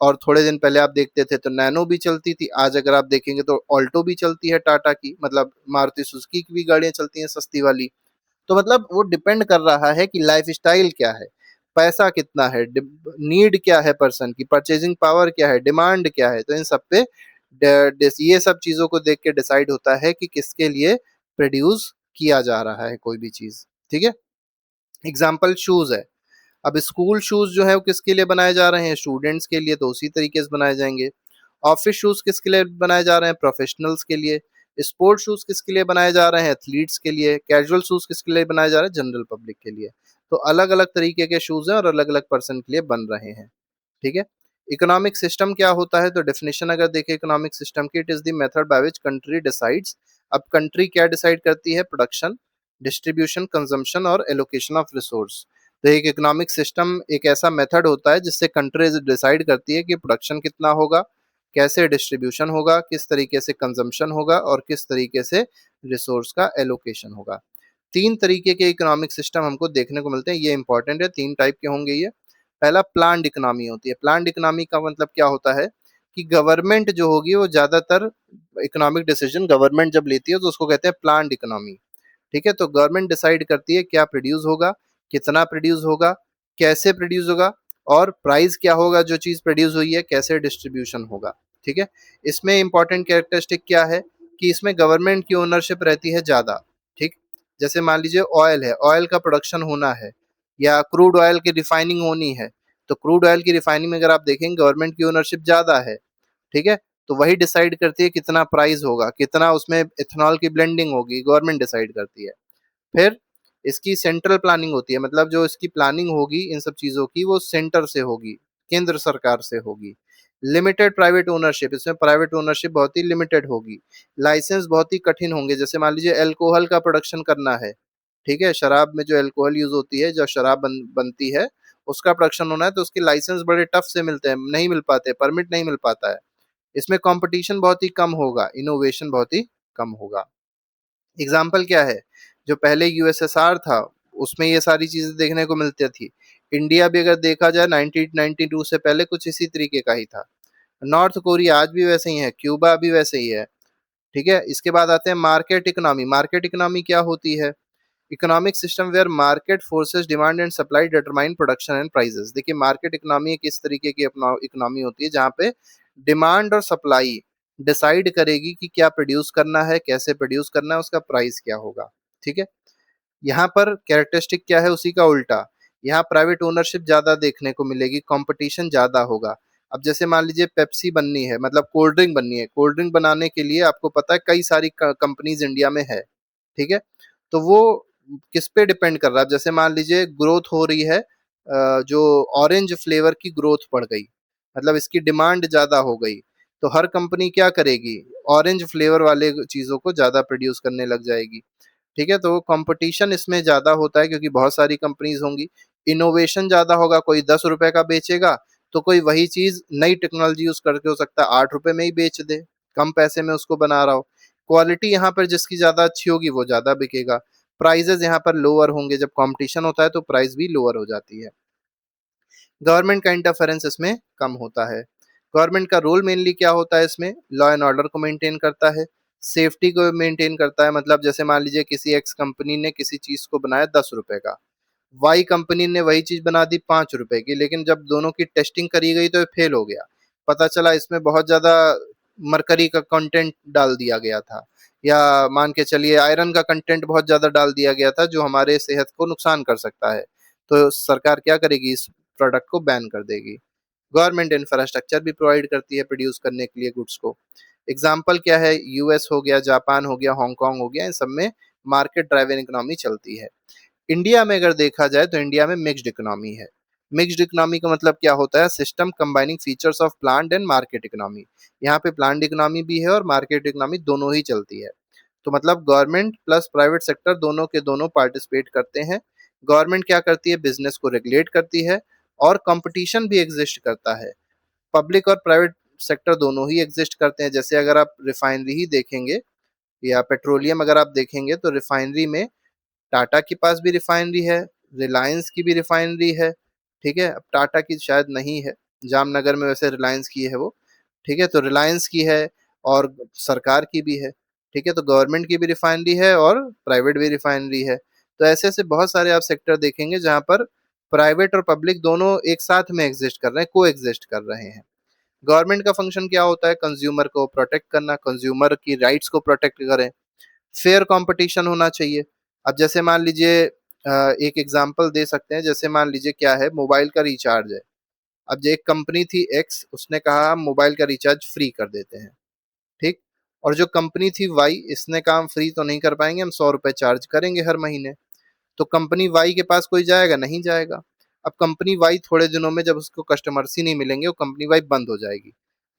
और थोड़े दिन पहले आप देखते थे तो नैनो भी चलती थी। आज अगर आप देखेंगे तो ऑल्टो भी चलती है, टाटा की, मतलब मारुति सुजुकी की भी गाड़ियां चलती हैं सस्ती वाली। तो मतलब वो डिपेंड कर रहा है कि लाइफ स्टाइल क्या है, पैसा कितना है, नीड क्या है पर्सन की, परचेजिंग पावर क्या है, डिमांड क्या है। तो इन सब पे ये सब चीजों को देख के डिसाइड होता है कि किसके लिए प्रोड्यूस किया जा रहा है कोई भी चीज। ठीक है, एग्जाम्पल शूज है। अब स्कूल शूज जो है वो किसके लिए बनाए जा रहे हैं, स्टूडेंट्स के लिए, तो उसी तरीके से बनाए जाएंगे। ऑफिस शूज किसके लिए बनाए जा रहे हैं, प्रोफेशनल्स के लिए। स्पोर्ट शूज किसके लिए बनाए जा रहे हैं, एथलीट्स के लिए। कैजुअल शूज किसके लिए बनाए जा रहे हैं, जनरल पब्लिक के लिए। तो अलग अलग तरीके के शूज हैं और अलग अलग पर्सन के लिए बन रहे हैं। ठीक है। इकोनॉमिक सिस्टम क्या होता है, तो डेफिनेशन अगर देखें इकोनॉमिक सिस्टम की, it is the method by which country decides. अब कंट्री क्या डिसाइड करती है, प्रोडक्शन, डिस्ट्रीब्यूशन, कंजम्पशन और एलोकेशन ऑफ रिसोर्स। तो एक इकोनॉमिक सिस्टम एक ऐसा मेथड होता है जिससे कंट्रीज डिसाइड करती है कि प्रोडक्शन कितना होगा, कैसे डिस्ट्रीब्यूशन होगा, किस तरीके से कंजम्पशन होगा और किस तरीके से रिसोर्स का एलोकेशन होगा। 3 तरीके के इकोनॉमिक सिस्टम हमको देखने को मिलते हैं, ये इंपॉर्टेंट है, 3 टाइप के होंगे ये। पहला प्लान्ड इकोनॉमी होती है। प्लान्ड इकोनॉमी का मतलब क्या होता है कि गवर्नमेंट जो होगी वो ज्यादातर इकोनॉमिक डिसीजन गवर्नमेंट जब लेती है तो उसको कहते हैं प्लान्ड इकोनॉमी। ठीक है, तो गवर्नमेंट डिसाइड करती है क्या प्रोड्यूस होगा, कितना प्रोड्यूस होगा, कैसे प्रोड्यूस होगा, और प्राइस क्या होगा जो चीज प्रोड्यूस हुई है, कैसे डिस्ट्रीब्यूशन होगा। ठीक है, इसमें इंपॉर्टेंट कैरेक्टरिस्टिक क्या है कि इसमें गवर्नमेंट की ओनरशिप रहती है ज्यादा। ठीक, जैसे मान लीजिए ऑयल है, ऑयल का प्रोडक्शन होना है, या क्रूड ऑयल की रिफाइनिंग होनी है, तो क्रूड ऑयल की रिफाइनिंग में अगर आप देखेंगे गवर्नमेंट की ओनरशिप ज्यादा है। ठीक है, तो वही डिसाइड करती है कितना प्राइस होगा, कितना उसमें इथेनॉल की ब्लेंडिंग होगी, गवर्नमेंट डिसाइड करती है। फिर इसकी सेंट्रल प्लानिंग होती है, मतलब जो इसकी प्लानिंग होगी इन सब चीजों की वो सेंटर से होगी, केंद्र सरकार से होगी। लिमिटेड प्राइवेट ओनरशिप, इसमें प्राइवेट ओनरशिप बहुत ही लिमिटेड होगी। लाइसेंस बहुत ही कठिन होंगे, जैसे मान लीजिए अल्कोहल का प्रोडक्शन करना है। ठीक है, शराब में जो अल्कोहल यूज होती है, जो शराब बनती है, उसका प्रोडक्शन होना है तो उसके लाइसेंस बड़े टफ से मिलते हैं, नहीं मिल पाते, परमिट नहीं मिल पाता है। इसमें कंपटीशन बहुत ही कम होगा, इनोवेशन बहुत ही कम होगा। एग्जाम्पल क्या है, जो पहले यूएसएसआर था उसमें ये सारी चीजें देखने को मिलती थी। इंडिया भी अगर देखा जाए 1992 से पहले कुछ इसी तरीके का ही था। नॉर्थ कोरिया आज भी वैसे ही है, क्यूबा भी वैसे ही है। ठीक है, इसके बाद आते हैं मार्केट इकोनॉमी। मार्केट इकोनॉमी क्या होती है? Economic system where market forces demand and supply determine production and prices. देखिए, मार्केट इकोनॉमी एक इस तरीके की इकोनॉमी होती है जहाँ पे डिमांड और सप्लाई डिसाइड करेगी कि क्या प्रोड्यूस करना है, कैसे प्रोड्यूस करना है, उसका प्राइस क्या होगा। ठीक है, यहाँ पर कैरेक्टरिस्टिक क्या है, उसी का उल्टा। यहाँ प्राइवेट ओनरशिप ज्यादा देखने को मिलेगी, कंपटीशन ज्यादा होगा। अब जैसे मान लीजिए पेप्सी बननी है, मतलब कोल्ड ड्रिंक बननी है, कोल्ड ड्रिंक बनाने के लिए आपको पता है कई सारी कंपनीज इंडिया में है। ठीक है, तो वो किस पे डिपेंड कर रहा है? जैसे मान लीजिए ग्रोथ हो रही है, जो ऑरेंज फ्लेवर की ग्रोथ बढ़ गई, मतलब इसकी डिमांड ज्यादा हो गई, तो हर कंपनी क्या करेगी? ऑरेंज फ्लेवर वाले चीजों को ज्यादा प्रोड्यूस करने लग जाएगी। ठीक है, तो कंपटीशन इसमें ज्यादा होता है क्योंकि बहुत सारी कंपनीज होंगी। इनोवेशन ज्यादा होगा, कोई 10 रुपए का बेचेगा तो कोई वही चीज नई टेक्नोलॉजी यूज करके हो सकता है 8 रुपए में ही बेच दे, कम पैसे में उसको बना रहा हो। क्वालिटी यहाँ पर जिसकी ज्यादा अच्छी होगी वो ज्यादा बिकेगा। प्राइजेस यहाँ पर लोअर होंगे, जब कंपटीशन होता है तो प्राइस भी लोअर हो जाती है। गवर्नमेंट का इंटरफेरेंस इसमें कम होता है। गवर्नमेंट का रोल मेनली क्या होता है इसमें? लॉ एंड ऑर्डर को मेंटेन करता है, सेफ्टी को मेंटेन करता है। मतलब जैसे मान लीजिए किसी एक्स कंपनी ने किसी चीज को बनाया 10 रुपए का, वाई कंपनी ने वही चीज बना दी 5 रुपए की, लेकिन जब दोनों की टेस्टिंग करी गई तो ये फेल हो गया। पता चला इसमें बहुत ज्यादा मरकरी का कंटेंट डाल दिया गया था, या मान के चलिए आयरन का कंटेंट बहुत ज्यादा डाल दिया गया था जो हमारे सेहत को नुकसान कर सकता है। तो सरकार क्या करेगी? इस प्रोडक्ट को बैन कर देगी। गवर्नमेंट इंफ्रास्ट्रक्चर भी प्रोवाइड करती है प्रोड्यूस करने के लिए गुड्स को। एग्जाम्पल क्या है? यूएस हो गया, जापान हो गया, हांगकांग हो गया, इन सब में मार्केट ड्राइवन इकोनॉमी चलती है। इंडिया में अगर देखा जाए तो इंडिया में मिक्स्ड इकोनॉमी है। मिक्स्ड इकोनॉमी का मतलब क्या होता है? System combining features of plant and market economy. यहाँ पे प्लांट इकोनॉमी भी है और मार्केट इकोनॉमी दोनों ही चलती है। तो मतलब गवर्नमेंट प्लस प्राइवेट सेक्टर दोनों के दोनों पार्टिसिपेट करते हैं। गवर्नमेंट क्या करती है? बिजनेस को रेगुलेट करती है, और कंपटीशन भी एग्जिस्ट करता है। पब्लिक और प्राइवेट सेक्टर दोनों ही एग्जिस्ट करते हैं। जैसे अगर आप रिफाइनरी ही देखेंगे या पेट्रोलियम अगर आप देखेंगे तो रिफाइनरी में टाटा के पास भी रिफाइनरी है, रिलायंस की भी रिफाइनरी है। ठीक है, अब टाटा की शायद नहीं है, जामनगर में वैसे रिलायंस की है वो। ठीक है, तो रिलायंस की है और सरकार की भी है। ठीक है, तो गवर्नमेंट की भी रिफाइनरी है और प्राइवेट भी रिफाइनरी है। तो ऐसे ऐसे बहुत सारे आप सेक्टर देखेंगे जहां पर प्राइवेट और पब्लिक दोनों एक साथ में एग्जिस्ट कर रहे हैं, को एग्जिस्ट कर रहे हैं। गवर्नमेंट का फंक्शन क्या होता है? कंज्यूमर को प्रोटेक्ट करना, कंज्यूमर की राइट्स को प्रोटेक्ट करें। फेयर कंपटीशन होना चाहिए। अब जैसे मान लीजिए एक एग्जांपल दे सकते हैं, जैसे मान लीजिए क्या है, मोबाइल का रिचार्ज है। अब जो एक कंपनी थी एक्स, उसने कहा हम मोबाइल का रिचार्ज फ्री कर देते हैं। ठीक, और जो कंपनी थी वाई, इसने कहा हम फ्री तो नहीं कर पाएंगे, हम 100 रुपए चार्ज करेंगे हर महीने। तो कंपनी वाई के पास कोई जाएगा? नहीं जाएगा। अब कंपनी वाई थोड़े दिनों में जब उसको कस्टमर्स ही नहीं मिलेंगे, वो कंपनी वाई बंद हो जाएगी।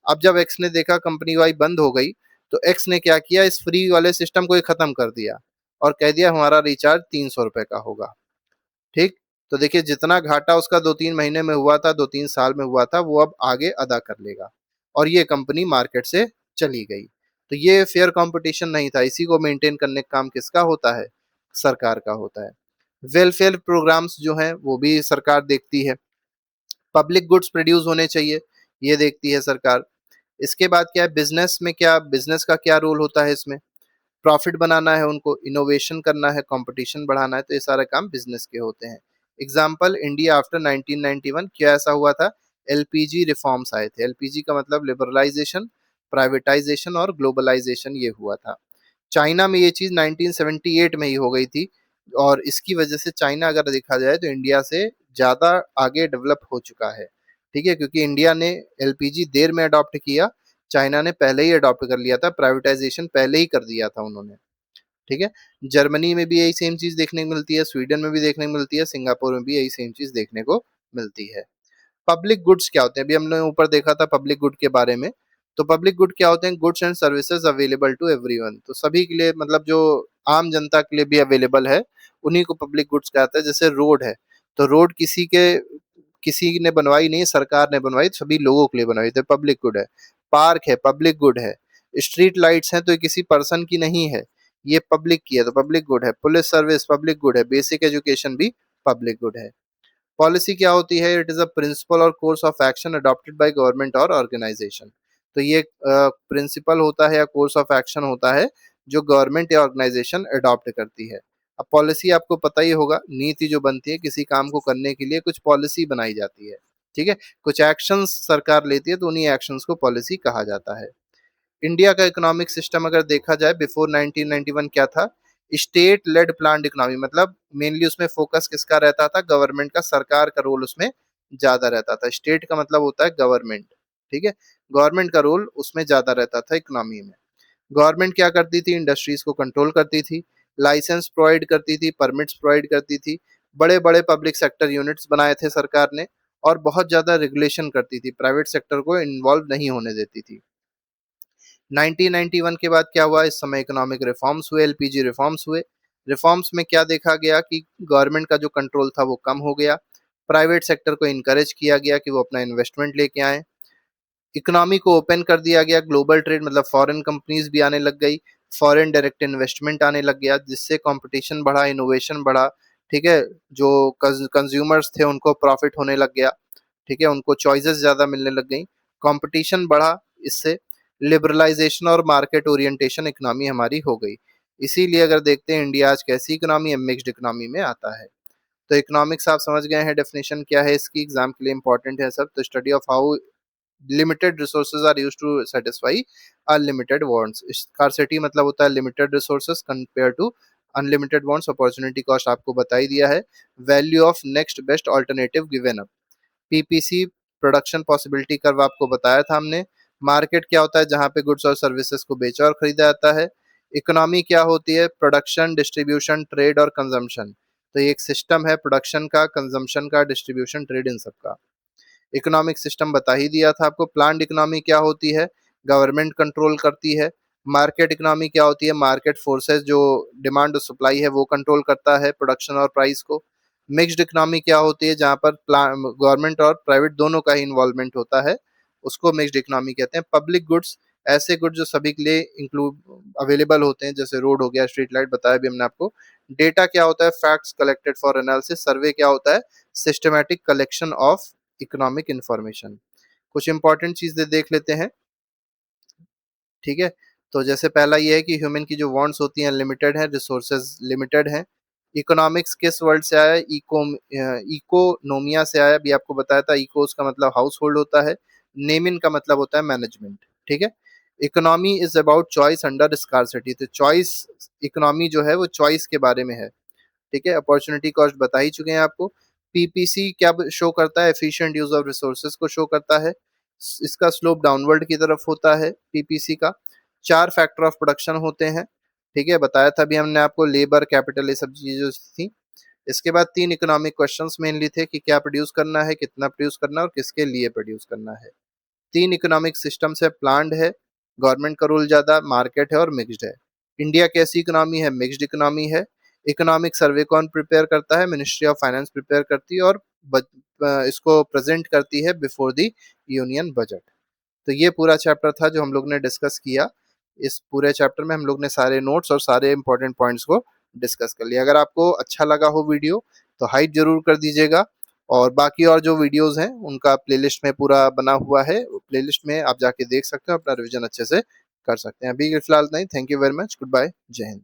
अब जब एक्स ने देखा कंपनी वाई बंद हो गई, तो एक्स ने क्या किया? इस फ्री वाले सिस्टम को ही खत्म कर दिया और कह दिया हमारा रिचार्ज 300 रुपए का होगा। ठीक, तो देखिए जितना घाटा उसका 2-3 महीने में हुआ था, 2-3 साल में हुआ था, वो अब आगे अदा कर लेगा, और ये कंपनी मार्केट से चली गई। तो ये फेयर कंपटीशन नहीं था। इसी को मेंटेन करने का काम किसका होता है? सरकार का होता है। वेलफेयर प्रोग्राम्स जो हैं वो भी सरकार देखती है। पब्लिक गुड्स प्रोड्यूस होने चाहिए, ये देखती है सरकार। इसके बाद क्या है? बिजनेस में क्या, बिजनेस का क्या रोल होता है इसमें? प्रॉफिट बनाना है उनको, इनोवेशन करना है, कंपटीशन बढ़ाना है, तो ये सारे काम बिजनेस के होते हैं। एग्जाम्पल, इंडिया आफ्टर 1991 क्या ऐसा हुआ था? एलपीजी रिफॉर्म्स आए थे। एलपीजी का मतलब लिबरलाइजेशन, प्राइवेटाइजेशन और ग्लोबलाइजेशन, ये हुआ था। चाइना में ये चीज 1978 में ही हो गई थी, और इसकी वजह से चाइना अगर देखा जाए तो इंडिया से ज्यादा आगे डेवलप हो चुका है। ठीक है, क्योंकि इंडिया ने एलपीजी देर में अडॉप्ट किया, चाइना ने पहले ही अडॉप्ट कर लिया था, प्राइवेटाइजेशन पहले ही कर दिया था उन्होंने। ठीक है, जर्मनी में भी यही सेम चीज देखने को मिलती है, स्वीडन में भी देखने को मिलती है, सिंगापुर में भी यही सेम चीज देखने को मिलती है। पब्लिक गुड्स क्या होते हैं? अभी हमने ऊपर देखा था पब्लिक गुड के बारे में। तो पब्लिक गुड क्या होते हैं? Goods and services available to everyone, तो सभी के लिए, मतलब जो आम जनता के लिए भी अवेलेबल है, उन्हीं को पब्लिक गुड्स कहते हैं। जैसे रोड है, तो रोड किसी के किसी ने बनवाई नहीं, सरकार ने बनवाई, सभी लोगों के लिए बनवाई, तो पब्लिक गुड है। पार्क है, पब्लिक गुड है। स्ट्रीट लाइट्स हैं तो ये किसी पर्सन की नहीं है, ये पब्लिक की है, तो पब्लिक गुड है। पुलिस सर्विस पब्लिक गुड है। बेसिक एजुकेशन भी पब्लिक गुड है। पॉलिसी क्या होती है? इट इज अ प्रिंसिपल और course of action adopted by government और ऑर्गेनाइजेशन। तो ये प्रिंसिपल होता है या कोर्स ऑफ एक्शन होता है जो गवर्नमेंट या ऑर्गेनाइजेशन अडॉप्ट करती है। अब पॉलिसी आपको पता ही होगा, नीति जो बनती है किसी काम को करने के लिए कुछ पॉलिसी बनाई जाती है, ठीक है, कुछ एक्शंस सरकार लेती है तो उन्हीं एक्शंस को पॉलिसी कहा जाता है। इंडिया का इकोनॉमिक सिस्टम अगर देखा जाए बिफोर 1991 क्या था? स्टेट लेड प्लान्ड इकोनॉमी, मतलब मेनली उसमें फोकस किसका रहता था? गवर्नमेंट का, सरकार का रोल उसमें ज्यादा रहता था। स्टेट का मतलब होता है गवर्नमेंट, ठीक है, गवर्नमेंट का रोल उसमें ज्यादा रहता था इकोनॉमी में। गवर्नमेंट क्या करती थी? इंडस्ट्रीज को कंट्रोल करती थी, लाइसेंस प्रोवाइड करती थी, परमिट्स प्रोवाइड करती थी, बड़े बड़े पब्लिक सेक्टर यूनिट्स बनाए थे सरकार ने, और बहुत ज्यादा रेगुलेशन करती थी, प्राइवेट सेक्टर को इन्वॉल्व नहीं होने देती थी। 1991 के बाद क्या हुआ? इस समय इकोनॉमिक रिफॉर्म्स हुए, एलपीजी रिफॉर्म्स हुए। रिफॉर्म्स में क्या देखा गया कि गवर्नमेंट का जो कंट्रोल था वो कम हो गया, प्राइवेट सेक्टर को इनकरेज किया गया कि वो अपना इन्वेस्टमेंट लेके आए, इकोनॉमी को ओपन कर दिया गया, ग्लोबल ट्रेड मतलब फॉरेन कंपनीज भी आने लग गई, फॉरेन डायरेक्ट इन्वेस्टमेंट आने लग गया, जिससे कंपटीशन बढ़ा, इनोवेशन बढ़ा, ठीक है, जो कंज्यूमर्स थे उनको प्रॉफिट होने लग गया, ठीक है, उनको चॉइसेस ज्यादा मिलने लग गई, कंपटीशन बढ़ा, इससे लिबरलाइजेशन और मार्केट ओरिएंटेशन इकोनॉमी हमारी हो गई। इसीलिए अगर देखते हैं इंडिया आज कैसी इकोनॉमी है, मिक्स्ड इकोनॉमी में आता है। तो इकोनॉमिक्स आप समझ गए हैं, डेफिनेशन क्या है इसकी, एग्जाम के लिए इंपॉर्टेंट है सब। तो study of how limited resources are used to satisfy unlimited wants. Scarcity मतलब होता है limited resources compare to unlimited wants. Opportunity cost आपको बता ही दिया है। Value of next best alternative given up. PPC production possibility curve आपको बताया था हमने। मार्केट क्या होता है? जहां पे गुड्स और सर्विसेज को बेचा और खरीदा जाता है। इकोनॉमी क्या होती है? प्रोडक्शन, डिस्ट्रीब्यूशन, ट्रेड और कंजम्पशन। तो ये एक सिस्टम है प्रोडक्शन का, कंजम्पशन का, डिस्ट्रीब्यूशन, ट्रेड, इन सब का। इकोनॉमिक सिस्टम बता ही दिया था आपको। प्लान्ड इकोनॉमी क्या होती है? गवर्नमेंट कंट्रोल करती है। मार्केट इकोनॉमी क्या होती है? मार्केट फोर्सेस जो डिमांड और सप्लाई है वो कंट्रोल करता है प्रोडक्शन और प्राइस को। मिक्स्ड इकोनॉमी क्या होती है? जहां पर गवर्नमेंट और प्राइवेट दोनों का ही इन्वॉल्वमेंट होता है, उसको मिक्स्ड इकोनॉमी कहते हैं। पब्लिक गुड्स ऐसे गुड्स जो सभी के लिए इंक्लूड अवेलेबल होते हैं, जैसे रोड हो गया, स्ट्रीट लाइट बताया भी हमने आपको। डेटा क्या होता है? Facts collected for analysis. Survey क्या होता है? Systematic collection of economic information. कुछ इंपॉर्टेंट चीजें देख लेते हैं, ठीक है। तो जैसे पहला ये है कि ह्यूमन की जो वांट्स होती हैं लिमिटेड है, रिसोर्सेज लिमिटेड है। इकोनॉमिक्स किस वर्ड से आया? इकोनोमिया से आया, अभी आपको बताया था। इकोस का मतलब हाउस होल्ड होता है, नेमिन का मतलब होता है मैनेजमेंट, ठीक है। Economy is about choice under scarcity. तो चॉइस, इकोनॉमी जो है वो चॉइस के बारे में है, ठीक है। अपॉर्चुनिटी कॉस्ट बता ही चुके हैं आपको। पीपीसी क्या शो करता है? एफिशिएंट यूज ऑफ रिसोर्सेज को शो करता है। इसका स्लोप डाउनवर्ड की तरफ होता है पीपीसी का। चार फैक्टर ऑफ प्रोडक्शन होते हैं, ठीक है, बताया था भी हमने आपको, लेबर, कैपिटल, ये सब चीजें थी। इसके बाद तीन इकोनॉमिक क्वेश्चंस मेनली थे कि क्या प्रोड्यूस करना है, कितना प्रोड्यूस करना है और किसके लिए प्रोड्यूस करना है। तीन इकोनॉमिक सिस्टम है, प्लान्ड है, गवर्नमेंट का रोल ज्यादा, मार्केट है और मिक्स्ड है। इंडिया कैसी इकोनॉमी है? मिक्स्ड इकोनॉमी है। इकोनॉमिक सर्वे कौन प्रिपेयर करता है? मिनिस्ट्री ऑफ फाइनेंस प्रिपेयर करती है, और इसको प्रेजेंट करती है बिफोर द यूनियन बजट। तो ये पूरा चैप्टर था जो हम लोग ने डिस्कस किया। इस पूरे चैप्टर में हम लोग ने सारे नोट्स और सारे इंपॉर्टेंट पॉइंट्स को डिस्कस कर लिया। अगर आपको अच्छा लगा हो वीडियो तो हाइप जरूर कर दीजिएगा, और बाकी और जो वीडियोस हैं उनका प्लेलिस्ट में पूरा बना हुआ है, प्लेलिस्ट में आप जाके देख सकते हो, अपना रिवीजन अच्छे से कर सकते हैं। अभी फिलहाल नहीं, thank you very much, goodbye, जय हिंद।